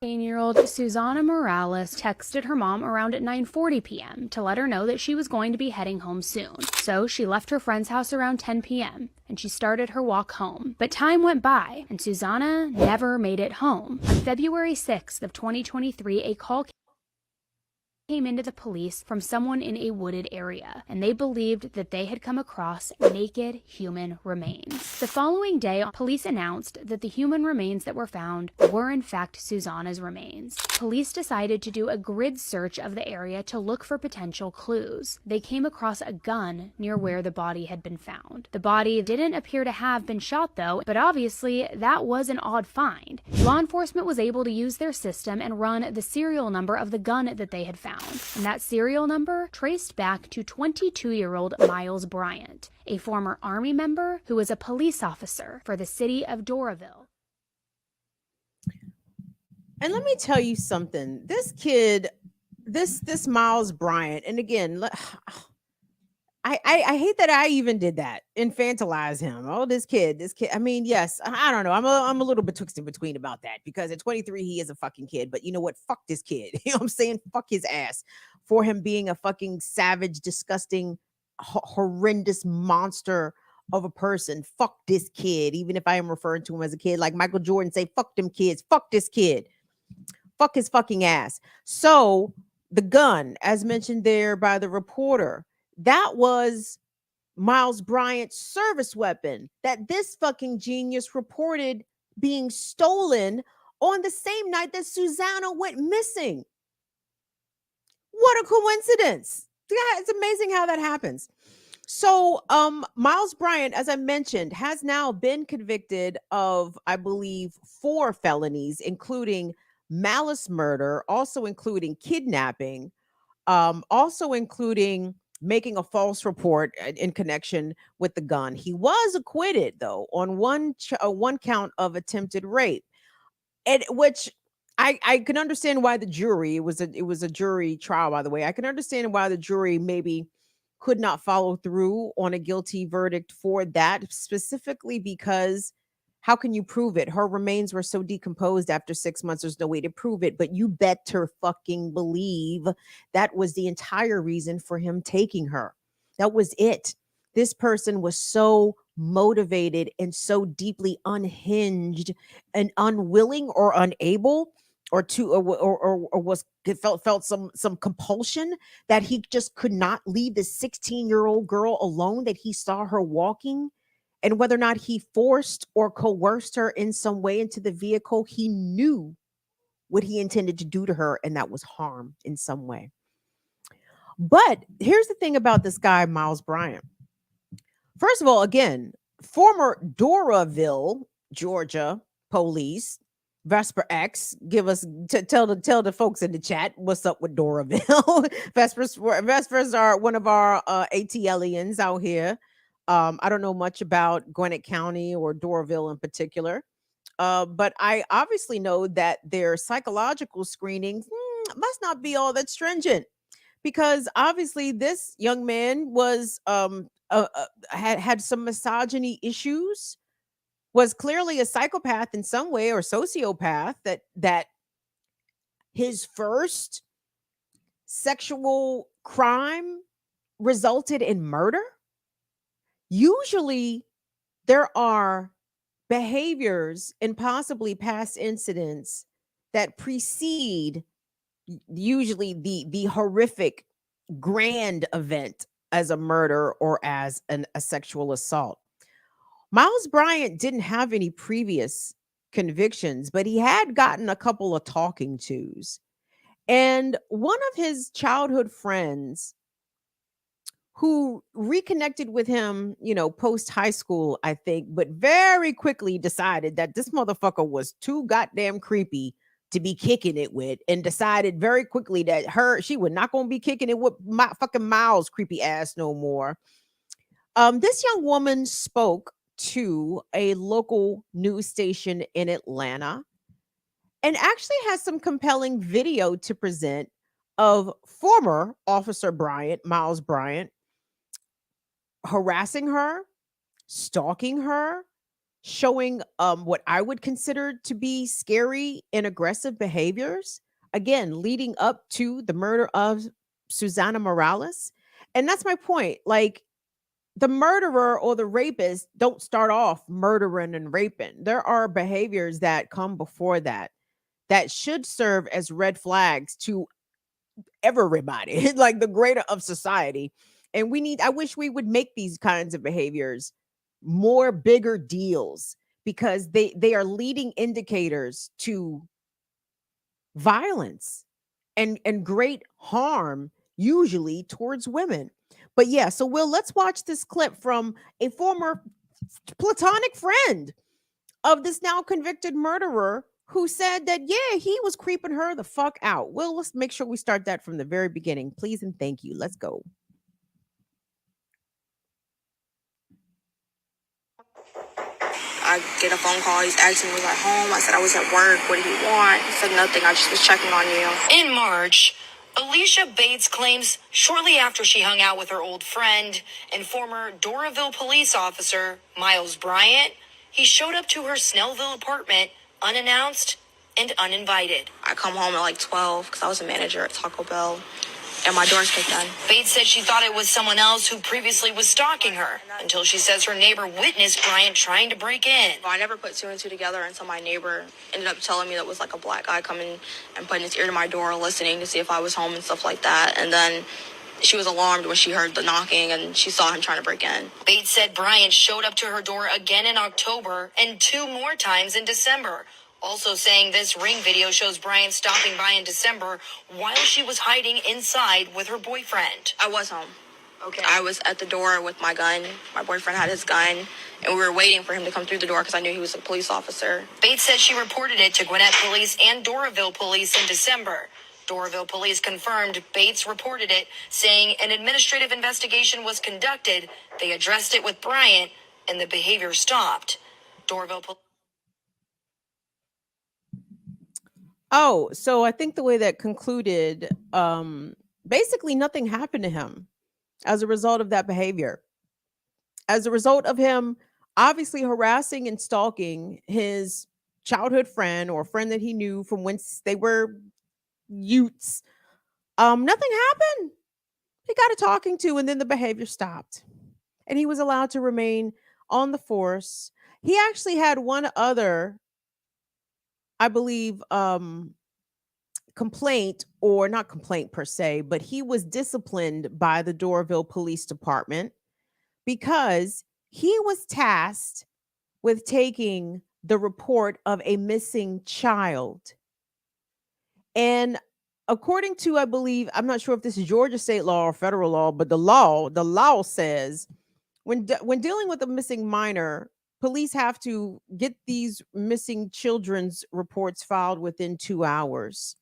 18-year-old Susana Morales texted her mom around at 9:40 p.m. to let her know that she was going to be heading home soon. So she left her friend's house around 10 p.m. and she started her walk home. But time went by and Susana never made it home. On February 6th of 2023, a call came into the police from someone in a wooded area, and they believed that they had come across naked human remains. The following day, police announced that the human remains that were found were in fact Susanna's remains. Police decided to do a grid search of the area to look for potential clues. They came across a gun near where the body had been found. The body didn't appear to have been shot though, but obviously that was an odd find. Law enforcement was able to use their system and run the serial number of the gun that they had found. And that serial number traced back to 22-year-old Miles Bryant, a former Army member who was a police officer for the city of Doraville. And let me tell you something. This kid, this Miles Bryant, and again, I hate that I even did that, infantilize him. Oh, this kid. I mean, yes, I don't know. I'm a little betwixt and between about that, because at 23 he is a fucking kid. But you know what? Fuck this kid. You know what I'm saying? Fuck his ass for him being a fucking savage, disgusting, horrendous monster of a person. Fuck this kid. Even if I am referring to him as a kid, like Michael Jordan say, fuck them kids. Fuck this kid. Fuck his fucking ass. So the gun, as mentioned there by the reporter, that was Miles Bryant's service weapon that this fucking genius reported being stolen on the same night that Susanna went missing. What a coincidence. Yeah, it's amazing how that happens. So Miles Bryant, as I mentioned, has now been convicted of, I believe, 4 felonies, including malice murder, also including kidnapping, also including making a false report in connection with the gun. He was acquitted, though, on one count of attempted rape, and which I can understand why the jury, it was a jury trial, by the way. I can understand why the jury maybe could not follow through on a guilty verdict for that, specifically because how can you prove it? Her remains were so decomposed after 6 months, there's no way to prove it. But you better fucking believe that was the entire reason for him taking her. That was it. This person was so motivated and so deeply unhinged and unwilling or unable, or felt some compulsion, that he just could not leave this 16-year-old girl alone, that he saw her walking. And whether or not he forced or coerced her in some way into the vehicle, he knew what he intended to do to her, and that was harm in some way. But here's the thing about this guy, Miles Bryant. First of all, again, former Doraville, Georgia police, Vesper X, tell the folks in the chat what's up with Doraville. Vespers are one of our ATLians out here. I don't know much about Gwinnett County or Doraville in particular, but I obviously know that their psychological screening must not be all that stringent, because obviously this young man was had some misogyny issues, was clearly a psychopath in some way, or sociopath, that his first sexual crime resulted in murder. Usually there are behaviors and possibly past incidents that precede usually the horrific grand event as a murder or as a sexual assault. Miles Bryant didn't have any previous convictions, but he had gotten a couple of talking tos. And one of his childhood friends, who reconnected with him, post high school, I think, but very quickly decided that this motherfucker was too goddamn creepy to be kicking it with, and decided very quickly that she was not going to be kicking it with my fucking Miles' creepy ass no more. This young woman spoke to a local news station in Atlanta and actually has some compelling video to present of former Officer Bryant, Miles Bryant, harassing her, stalking her, showing what I would consider to be scary and aggressive behaviors, again, leading up to the murder of Susanna Morales. And that's my point. Like, the murderer or the rapist don't start off murdering and raping. There are behaviors that come before that should serve as red flags to everybody, like the greater of society. And I wish we would make these kinds of behaviors more bigger deals, because they are leading indicators to violence and great harm, usually towards women. But yeah, so Will, let's watch this clip from a former platonic friend of this now convicted murderer who said that, yeah, he was creeping her the fuck out. Well, let's make sure we start that from the very beginning, please and thank you. Let's go. I get a phone call. He's asking me, was I home? I said I was at work. What did he want? He said nothing. I just was checking on you. In March, Alicia Bates claims shortly after she hung out with her old friend and former Doraville police officer, Miles Bryant, he showed up to her Snellville apartment unannounced and uninvited. I come home at like 12 because I was a manager at Taco Bell, and my door's kicked in. Bates said she thought it was someone else who previously was stalking her until she says her neighbor witnessed Bryant trying to break in. I never put two and two together until my neighbor ended up telling me that it was like a black guy coming and putting his ear to my door, listening to see if I was home and stuff like that. And then she was alarmed when she heard the knocking and she saw him trying to break in. Bates said Bryant showed up to her door again in October and 2 more times in December. Also saying this ring video shows Bryant stopping by in December while she was hiding inside with her boyfriend. I was home. Okay. I was at the door with my gun. My boyfriend had his gun, and we were waiting for him to come through the door because I knew he was a police officer. Bates said she reported it to Gwinnett Police and Doraville Police in December. Doraville Police confirmed Bates reported it, saying an administrative investigation was conducted. They addressed it with Bryant, and the behavior stopped. Doraville Police. Oh, so I think the way that concluded, basically nothing happened to him as a result of that behavior. As a result of him obviously harassing and stalking his childhood friend or friend that he knew from when they were youths, nothing happened. He got a talking to, and then the behavior stopped. And he was allowed to remain on the force. He actually had one other, I believe, complaint, or not complaint per se, but he was disciplined by the Doraville Police Department because he was tasked with taking the report of a missing child. And according to, I believe, I'm not sure if this is Georgia state law or federal law, but the law says when dealing with a missing minor, police have to get these missing children's reports filed within 2 hours.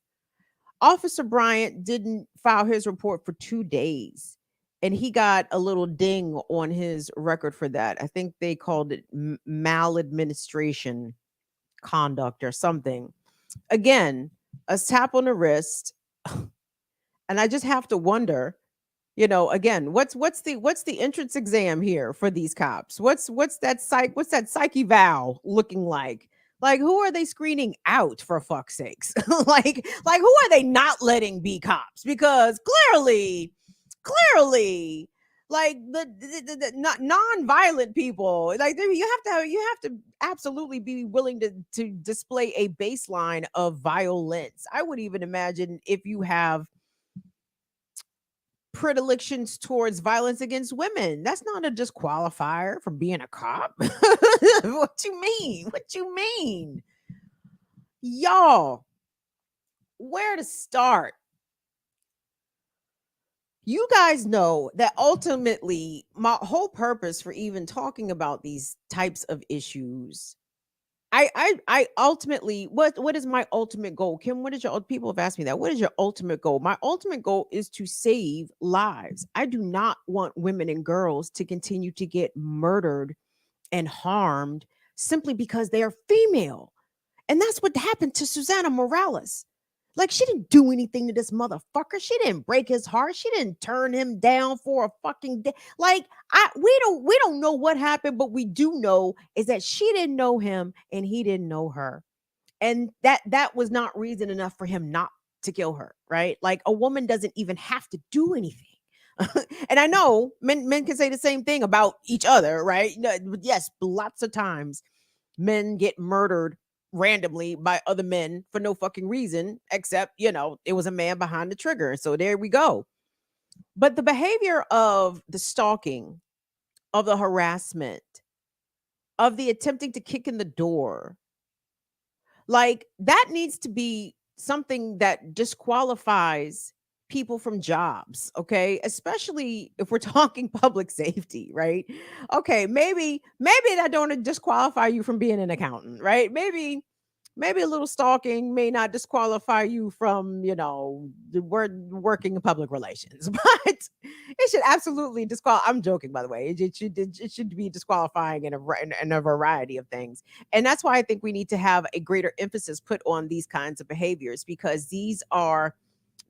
Officer Bryant didn't file his report for 2 days, and he got a little ding on his record for that. I think they called it maladministration conduct or something. Again, a tap on the wrist. And I just have to wonder, again, what's the entrance exam here for these cops? What's that psyche vow looking like? Like, who are they screening out, for fuck's sakes? like who are they not letting be cops? Because clearly, like the non-violent people, like you have to absolutely be willing to display a baseline of violence. I would even imagine if you have predilections towards violence against women, that's not a disqualifier for being a cop. What you mean? Y'all, where to start? You guys know that ultimately my whole purpose for even talking about these types of issues, I ultimately, what is my ultimate goal? Kim, what is people have asked me that. What is your ultimate goal? My ultimate goal is to save lives. I do not want women and girls to continue to get murdered and harmed simply because they are female. And that's what happened to Susana Morales. Like, she didn't do anything to this motherfucker. She didn't break his heart. She didn't turn him down for a fucking day. Like, we don't know what happened, but we do know is that she didn't know him and he didn't know her. And that was not reason enough for him not to kill her, right? Like, a woman doesn't even have to do anything. And I know men can say the same thing about each other, right? Yes, lots of times men get murdered randomly by other men for no fucking reason, except, it was a man behind the trigger. So there we go. But the behavior of the stalking, of the harassment, of the attempting to kick in the door, like that needs to be something that disqualifies people from jobs, okay? Especially if we're talking public safety, right? Okay, maybe that don't disqualify you from being an accountant, right? Maybe a little stalking may not disqualify you from, working in public relations, but it should absolutely disqualify. I'm joking, by the way. It should be disqualifying in a variety of things. And that's why I think we need to have a greater emphasis put on these kinds of behaviors, because these are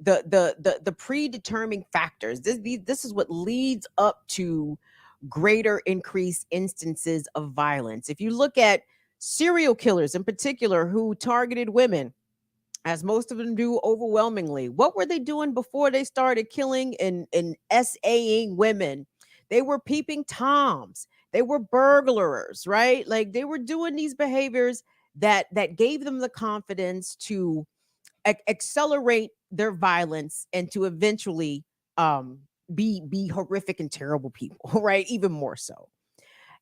the predetermining factors. This is what leads up to greater increased instances of violence. If you look at serial killers in particular who targeted women, as most of them do overwhelmingly, what were they doing before they started killing and SAing women? They were peeping toms, they were burglars, right? Like they were doing these behaviors that gave them the confidence to accelerate their violence and to eventually be horrific and terrible people, right? Even more so.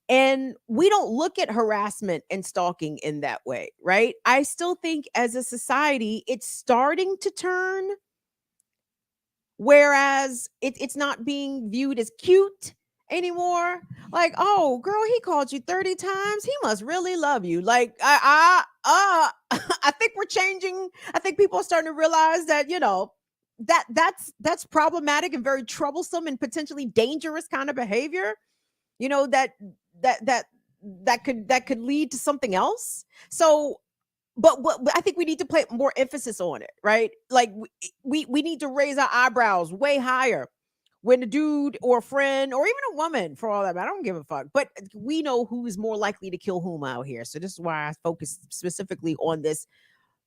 And we don't look at harassment and stalking in that way, right? I still think as a society, it's starting to turn, whereas it's not being viewed as cute anymore. Like, oh, girl, he called you 30 times. He must really love you. Like, I think we're changing. I think people are starting to realize that, that's problematic and very troublesome and potentially dangerous kind of behavior. That could lead to something else. So, but I think we need to put more emphasis on it, right? Like we need to raise our eyebrows way higher when a dude or a friend or even a woman, for all that, I don't give a fuck. But we know who is more likely to kill whom out here. So this is why I focus specifically on this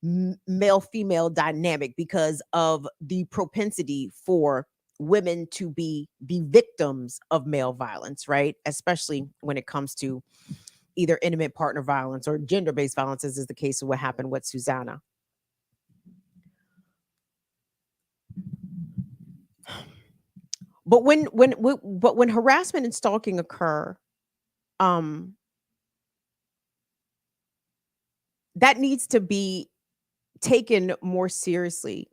male-female dynamic, because of the propensity for women to be the victims of male violence, right? Especially when it comes to either intimate partner violence or gender-based violence, as is the case of what happened with Susanna. But when harassment and stalking occur, that needs to be taken more seriously,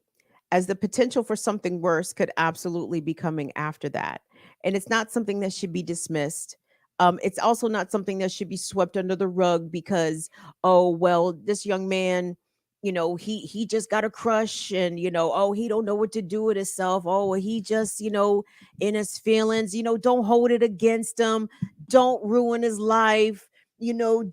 as the potential for something worse could absolutely be coming after that. And it's not something that should be dismissed. It's also not something that should be swept under the rug because, oh, well, this young man, he just got a crush and, oh, he don't know what to do with himself. Oh, he just, in his feelings, don't hold it against him. Don't ruin his life. Don't.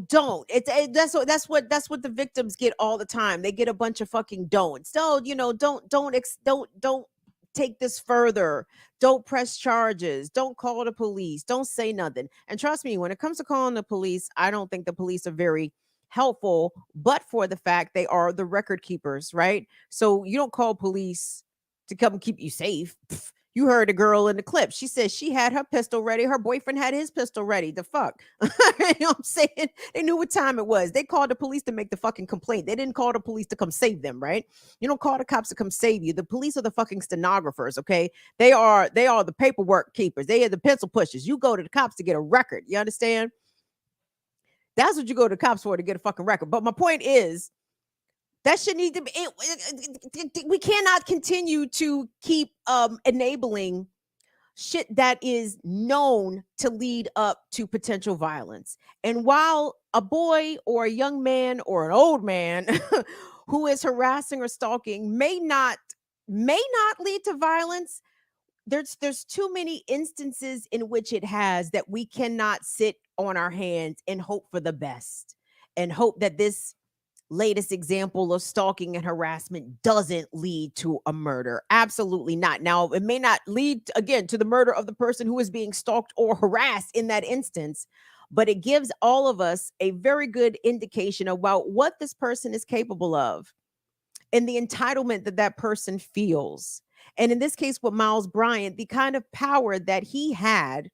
Don't. That's what the victims get all the time. They get a bunch of fucking don'ts. So, don't take this further. Don't press charges. Don't call the police. Don't say nothing. And trust me, when it comes to calling the police, I don't think the police are very helpful, but for the fact they are the record keepers, right? So you don't call police to come keep you safe. Pfft. You heard a girl in the clip. She said she had her pistol ready. Her boyfriend had his pistol ready. The fuck? You know what I'm saying? They knew what time it was. They called the police to make the fucking complaint. They didn't call the police to come save them, right? You don't call the cops to come save you. The police are the fucking stenographers, okay? They are the paperwork keepers. They are the pencil pushers. You go to the cops to get a record. You understand? That's what you go to the cops for, to get a fucking record. But my point is, that should need to be. We cannot continue to keep enabling shit that is known to lead up to potential violence. And while a boy or a young man or an old man who is harassing or stalking may not lead to violence, there's too many instances in which it has, that we cannot sit on our hands and hope for the best and hope that this latest example of stalking and harassment doesn't lead to a murder. Absolutely not. Now, it may not lead again to the murder of the person who is being stalked or harassed in that instance, but it gives all of us a very good indication about what this person is capable of and the entitlement that person feels. And in this case with Miles Bryant, the kind of power that he had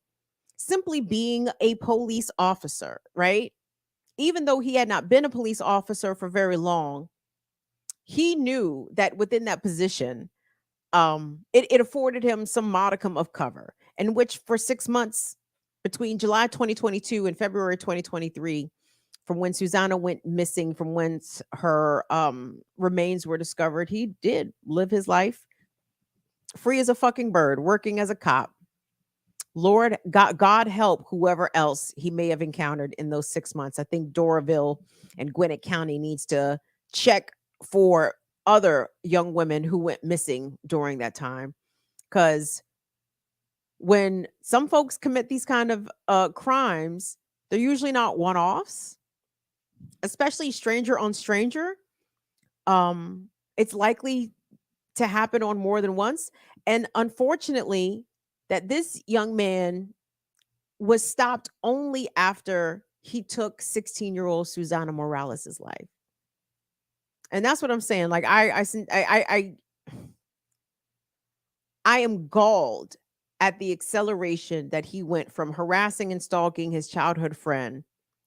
simply being a police officer, right? even though he had not been a police officer for very long, he knew that within that position, it afforded him some modicum of cover, in which for 6 months between July 2022 and February 2023, from when Susanna went missing, from whence her remains were discovered, he did live his life free as a fucking bird, working as a cop. Lord God help whoever else he may have encountered in those 6 months. I think Doraville and Gwinnett County needs to check for other young women who went missing during that time, because when some folks commit these kind of crimes, they're usually not one-offs, especially stranger on stranger. It's likely to happen on more than once. And unfortunately, that this young man was stopped only after he took 16-year-old Susanna Morales' life. And that's what I'm saying. Like I am galled at the acceleration that he went from harassing and stalking his childhood friend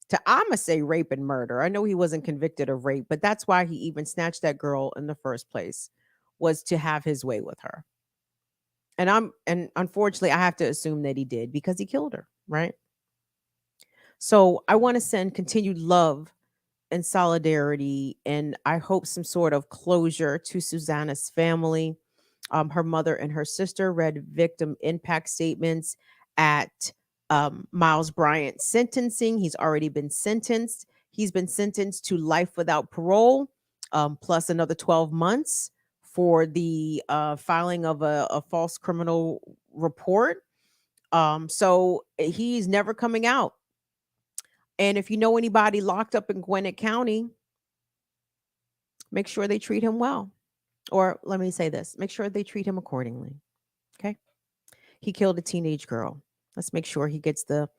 to, I'ma say, rape and murder. I know he wasn't convicted of rape, but that's why he even snatched that girl in the first place, was to have his way with her. And unfortunately, I have to assume that he did, because he killed her, right? So I want to send continued love and solidarity, and I hope some sort of closure to Susanna's family. Her mother and her sister read victim impact statements at Miles Bryant's sentencing. He's already been sentenced. He's been sentenced to life without parole, plus another 12 months for the filing of a false criminal report. So he's never coming out. And if you know anybody locked up in Gwinnett County, make sure they treat him well. Or let me say this, make sure they treat him accordingly. Okay. He killed a teenage girl. Let's make sure he gets the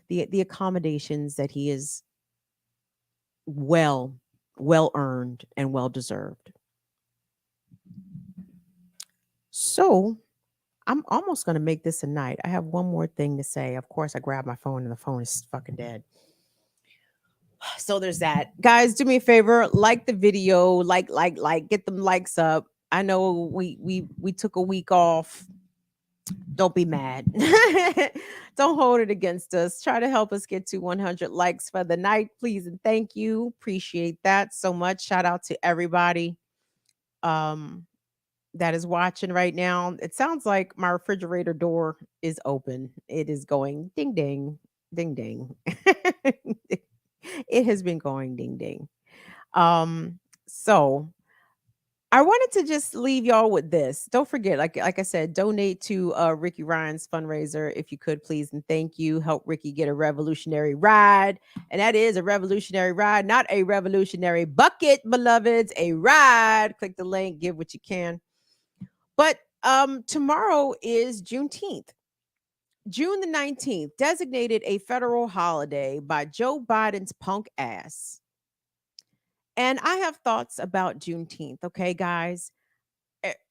accommodations that he is well earned and well deserved. So I'm almost going to make this a night. I have one more thing to say. Of course, I grabbed my phone and the phone is fucking dead. So there's that. Guys, do me a favor, like the video, like, get them likes up. I know we took a week off. Don't be mad. Don't hold it against us. Try to help us get to 100 likes for the night, please, and thank you. Appreciate that so much. Shout out to everybody that is watching right now. It sounds like my refrigerator door is open. It is going ding ding, ding ding. It has been going ding ding. So I wanted to just leave y'all with this. Don't forget, like I said, donate to Ricky Ryan's fundraiser if you could, please, and thank you. Help Ricky get a revolutionary ride, and that is a revolutionary ride, not a revolutionary bucket, beloveds. A ride. Click the link, give what you can. But tomorrow is Juneteenth. June the 19th, designated a federal holiday by Joe Biden's punk ass. And I have thoughts about Juneteenth, okay, guys?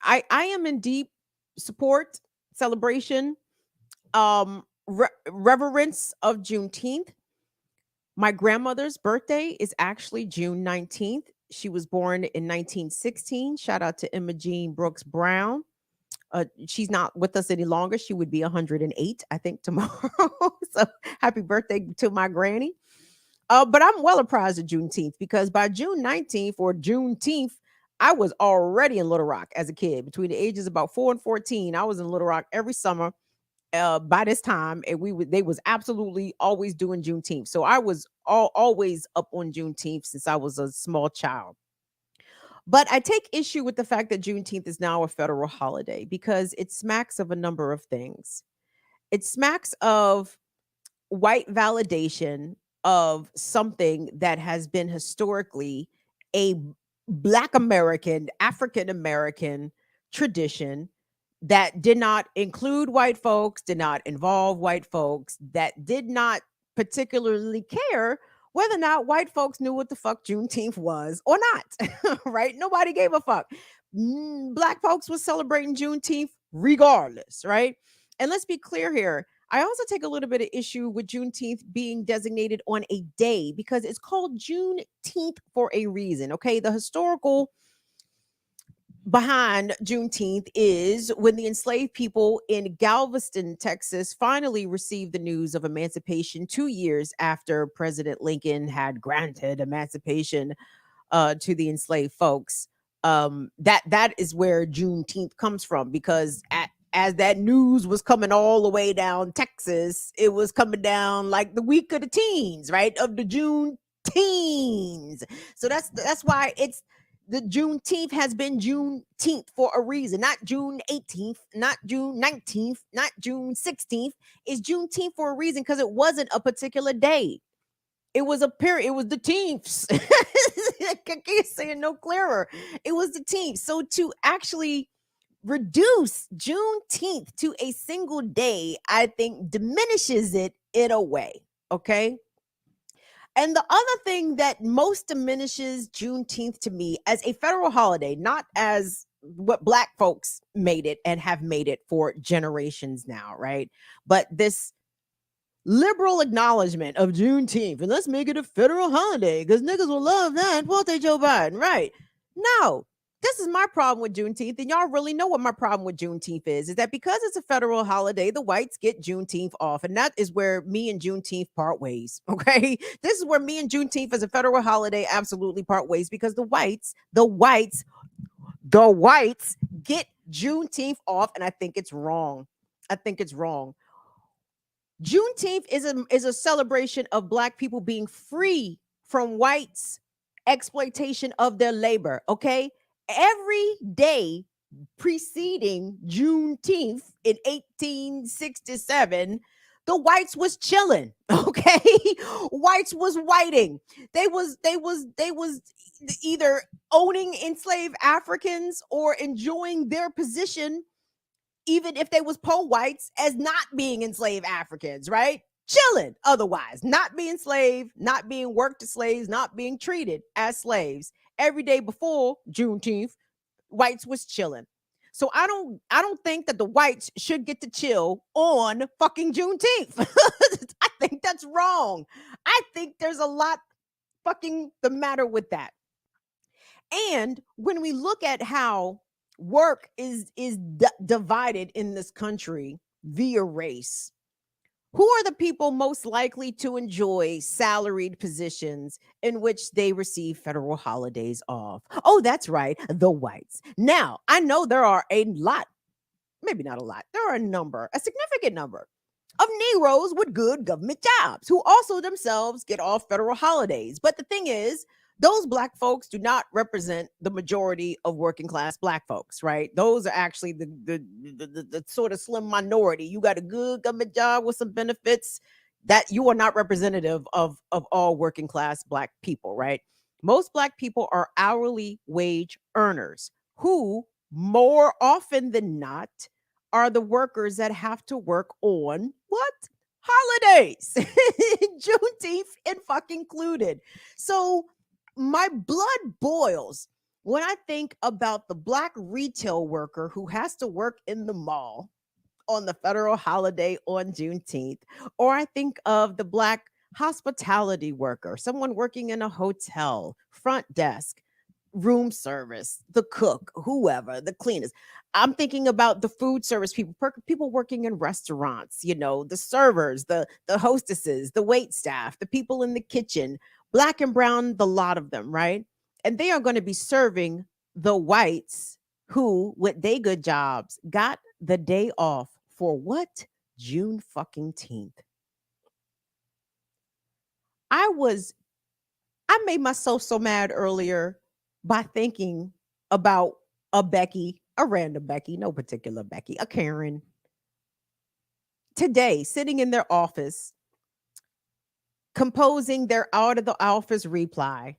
I am in deep support, celebration, reverence of Juneteenth. My grandmother's birthday is actually June 19th. She was born in 1916. Shout out to Emma Jean Brooks Brown. She's not with us any longer. She would be 108, I think, tomorrow. So happy birthday to my granny. But I'm well apprised of Juneteenth, because by June 19th or Juneteenth, I was already in Little Rock as a kid. Between the ages of about 4 and 14, I was in Little Rock every summer by this time, and they was absolutely always doing Juneteenth. So I was always up on Juneteenth since I was a small child. But I take issue with the fact that Juneteenth is now a federal holiday, because it smacks of a number of things. It smacks of white validation of something that has been historically a Black American, African American tradition that did not include white folks, did not involve white folks, that did not particularly care whether or not white folks knew what the fuck Juneteenth was or not, right? Nobody gave a fuck. Black folks was celebrating Juneteenth regardless, right? And let's be clear here. I also take a little bit of issue with Juneteenth being designated on a day because it's called Juneteenth for a reason. Okay. The historical behind Juneteenth is when the enslaved people in Galveston, Texas, finally received the news of emancipation 2 years after President Lincoln had granted emancipation to the enslaved folks. That is where Juneteenth comes from, because as that news was coming all the way down Texas, it was coming down like the week of the teens, right? Of the June teens. So that's why it's the Juneteenth has been Juneteenth for a reason, not June 18th, not June 19th, not June 16th. It's Juneteenth for a reason because it wasn't a particular day. It was a period. It was the teens. I can't say it no clearer. It was the teens. So to actually reduce Juneteenth to a single day, I think diminishes it in a way. Okay. And the other thing that most diminishes Juneteenth to me as a federal holiday, not as what Black folks made it and have made it for generations now, right? But this liberal acknowledgement of Juneteenth, and let's make it a federal holiday because niggas will love that, won't they, Joe Biden? Right? No, this is my problem with Juneteenth, and y'all really know what my problem with Juneteenth is that because it's a federal holiday, the whites get Juneteenth off, and that is where me and Juneteenth part ways. Okay, this is where me and Juneteenth as a federal holiday absolutely part ways because the whites get Juneteenth off, and I think it's wrong. I think it's wrong. Juneteenth is a celebration of Black people being free from whites' exploitation of their labor. Okay, every day preceding Juneteenth in 1867, the whites was chilling. Okay, whites was whiting. They was either owning enslaved Africans or enjoying their position, even if they was poor whites, as not being enslaved Africans, right? Chilling otherwise, not being slave, not being worked as slaves, not being treated as slaves. Every day before Juneteenth, whites was chilling. So I don't think that the whites should get to chill on fucking Juneteenth. I think that's wrong. I think there's a lot fucking the matter with that. And when we look at how work is divided in this country via race, who are the people most likely to enjoy salaried positions in which they receive federal holidays off? Oh, that's right, the whites. Now, I know there are a lot, maybe not a lot, there are a significant number of Negroes with good government jobs who also themselves get off federal holidays. But the thing is, those Black folks do not represent the majority of working class Black folks, right? Those are actually the sort of slim minority. You got a good government job with some benefits, that you are not representative of all working class Black people, right? Most Black people are hourly wage earners who more often than not are the workers that have to work on what? Holidays. Juneteenth and fucking included. So my blood boils when I think about the Black retail worker who has to work in the mall on the federal holiday on Juneteenth, or I think of the Black hospitality worker, someone working in a hotel, front desk, room service, the cook, whoever, the cleaners. I'm thinking about the food service people working in restaurants, the servers, the hostesses, the wait staff, the people in the kitchen, Black and brown, the lot of them, right? And they are going to be serving the whites who, with their good jobs, got the day off for what? June fucking 10th. I made myself so mad earlier by thinking about a random Becky, no particular Becky, a Karen, today sitting in their office, composing their out of the office reply.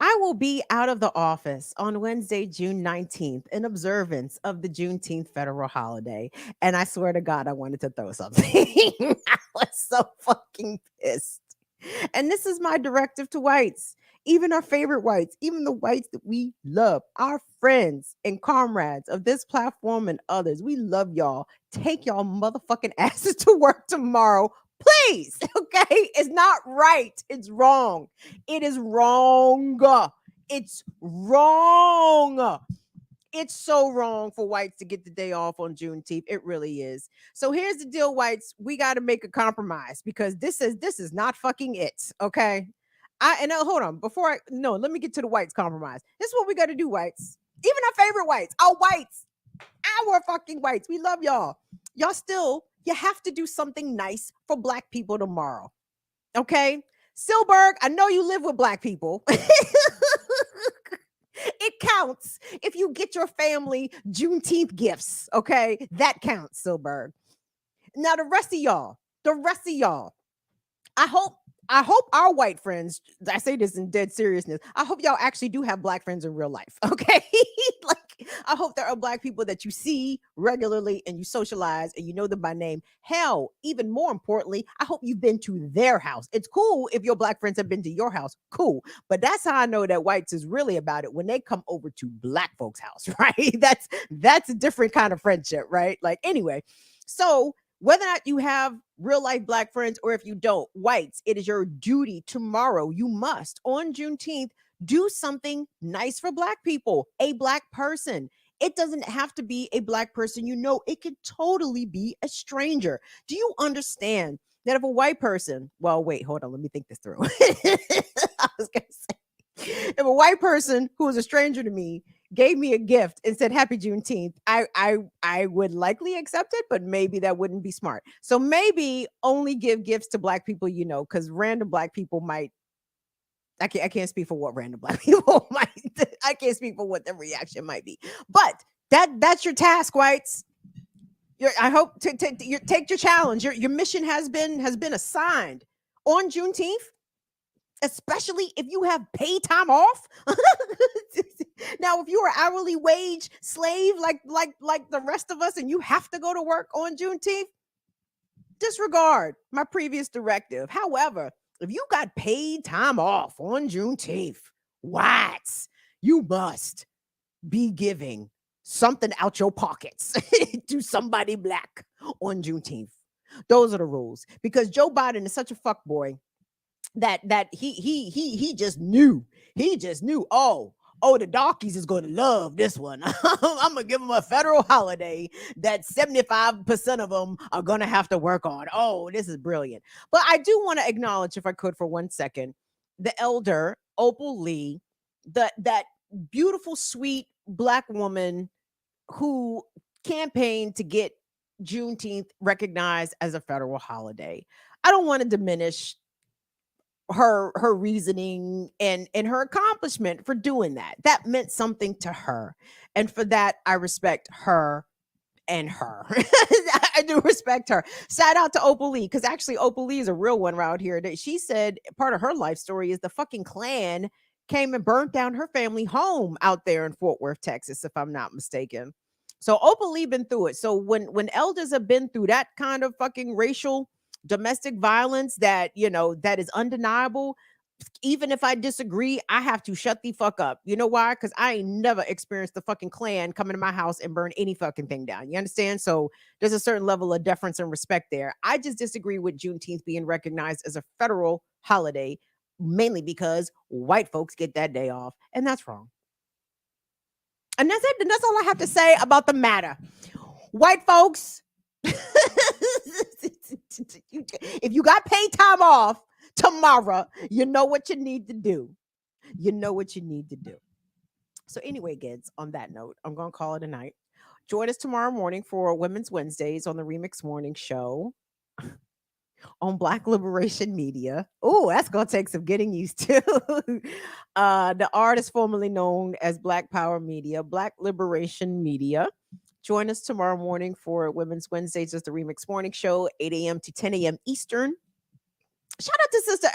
I will be out of the office on Wednesday, June 19th, in observance of the Juneteenth federal holiday. And I swear to God, I wanted to throw something. I was so fucking pissed. And this is my directive to whites, even our favorite whites, even the whites that we love, our friends and comrades of this platform and others. We love y'all. Take y'all motherfucking asses to work tomorrow, please. Okay? It's not right. It's wrong. It is wrong. It's wrong. It's so wrong for whites to get the day off on Juneteenth. It really is. So here's the deal, whites. We got to make a compromise because this is not fucking it. Okay. Hold on. Let me get to the whites compromise. This is what we got to do, whites. Even our favorite whites, our fucking whites. We love y'all. You have to do something nice for black people tomorrow. Okay. Silberg, I know you live with black people. It counts if you get your family Juneteenth gifts. Okay. That counts, Silberg. Now, the rest of y'all, I hope our white friends, I say this in dead seriousness, I hope y'all actually do have black friends in real life. Okay. Like, I hope there are black people that you see regularly and you socialize and you know them by name. Hell, even more importantly, I hope you've been to their house. It's cool if your black friends have been to your house. Cool. But that's how I know that whites is really about it when they come over to black folks' house, right? That's a different kind of friendship, right? Like, anyway, so whether or not you have real life black friends or if you don't, whites, it is your duty tomorrow. You must, on Juneteenth, do something nice for black people, a black person. It doesn't have to be a black person. It could totally be a stranger. Do you understand that if a white person, well, wait, hold on, let me think this through. I was going to say, if a white person who is a stranger to me gave me a gift and said happy Juneteenth, I would likely accept it, but maybe that wouldn't be smart. So maybe only give gifts to black people, because random black people might, I can't speak for what random black people might, I can't speak for what the reaction might be. But that's your task, whites. I hope to take your challenge. Your mission has been assigned on Juneteenth. Especially if you have paid time off. Now, if you're an hourly wage slave like the rest of us and you have to go to work on Juneteenth, disregard my previous directive. However, if you got paid time off on Juneteenth, whites, you must be giving something out your pockets to somebody black on Juneteenth. Those are the rules. Because Joe Biden is such a fuckboy that he just knew. Oh, the darkies is going to love this one. I'm going to give them a federal holiday that 75% of them are going to have to work on. Oh, this is brilliant. But I do want to acknowledge, if I could for 1 second, the elder, Opal Lee, that beautiful, sweet black woman who campaigned to get Juneteenth recognized as a federal holiday. I don't want to diminish her reasoning and her accomplishment for doing that. That meant something to her. And for that, I respect her and her. I do respect her. Shout out to Opal Lee, because actually Opal Lee is a real one around here. That she said part of her life story is the fucking Klan came and burnt down her family home out there in Fort Worth, Texas, if I'm not mistaken. So Opal Lee been through it. So when elders have been through that kind of fucking racial domestic violence that is undeniable, even if I disagree, I have to shut the fuck up. You know why? Because I ain't never experienced the fucking Klan coming to my house and burn any fucking thing down. You understand? So there's a certain level of deference and respect there. I just disagree with Juneteenth being recognized as a federal holiday, mainly because white folks get that day off, and that's wrong. And that's it. And that's all I have to say about the matter. White folks, if you got paid time off tomorrow, you know what you need to do. So anyway, kids, on that note, I'm going to call it a night. Join us tomorrow morning for Women's Wednesdays on the Remix Morning Show on Black Liberation Media. Oh, that's going to take some getting used to. The artist formerly known as Black Power Media, Black Liberation Media. Join us tomorrow morning for Women's Wednesdays as the Remix Morning Show, 8 a.m. to 10 a.m. Eastern. Shout out to Sister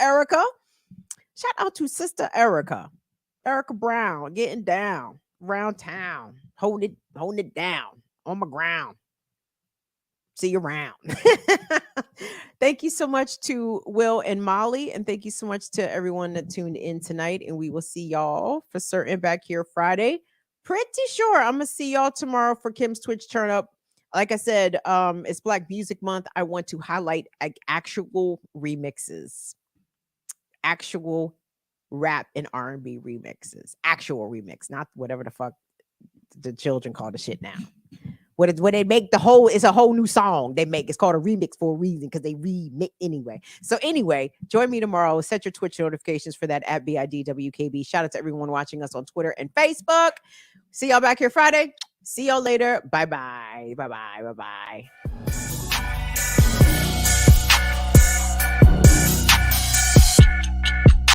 Erica. Erica Brown, getting down around town, holding it down on my ground. See you around. Thank you so much to Will and Molly. And thank you so much to everyone that tuned in tonight. And we will see y'all for certain back here Friday. Pretty sure I'm going to see y'all tomorrow for Kim's Twitch turn up. Like I said, it's Black Music Month. I want to highlight actual remixes, actual rap and R&B remixes, actual remix, not whatever the fuck the children call the shit now. What they make it's a whole new song they make. It's called a remix for a reason because they remix anyway. So anyway, join me tomorrow. Set your Twitch notifications for that at BIDWKB. Shout out to everyone watching us on Twitter and Facebook. See y'all back here Friday. See y'all later. Bye-bye. Bye-bye. Bye-bye.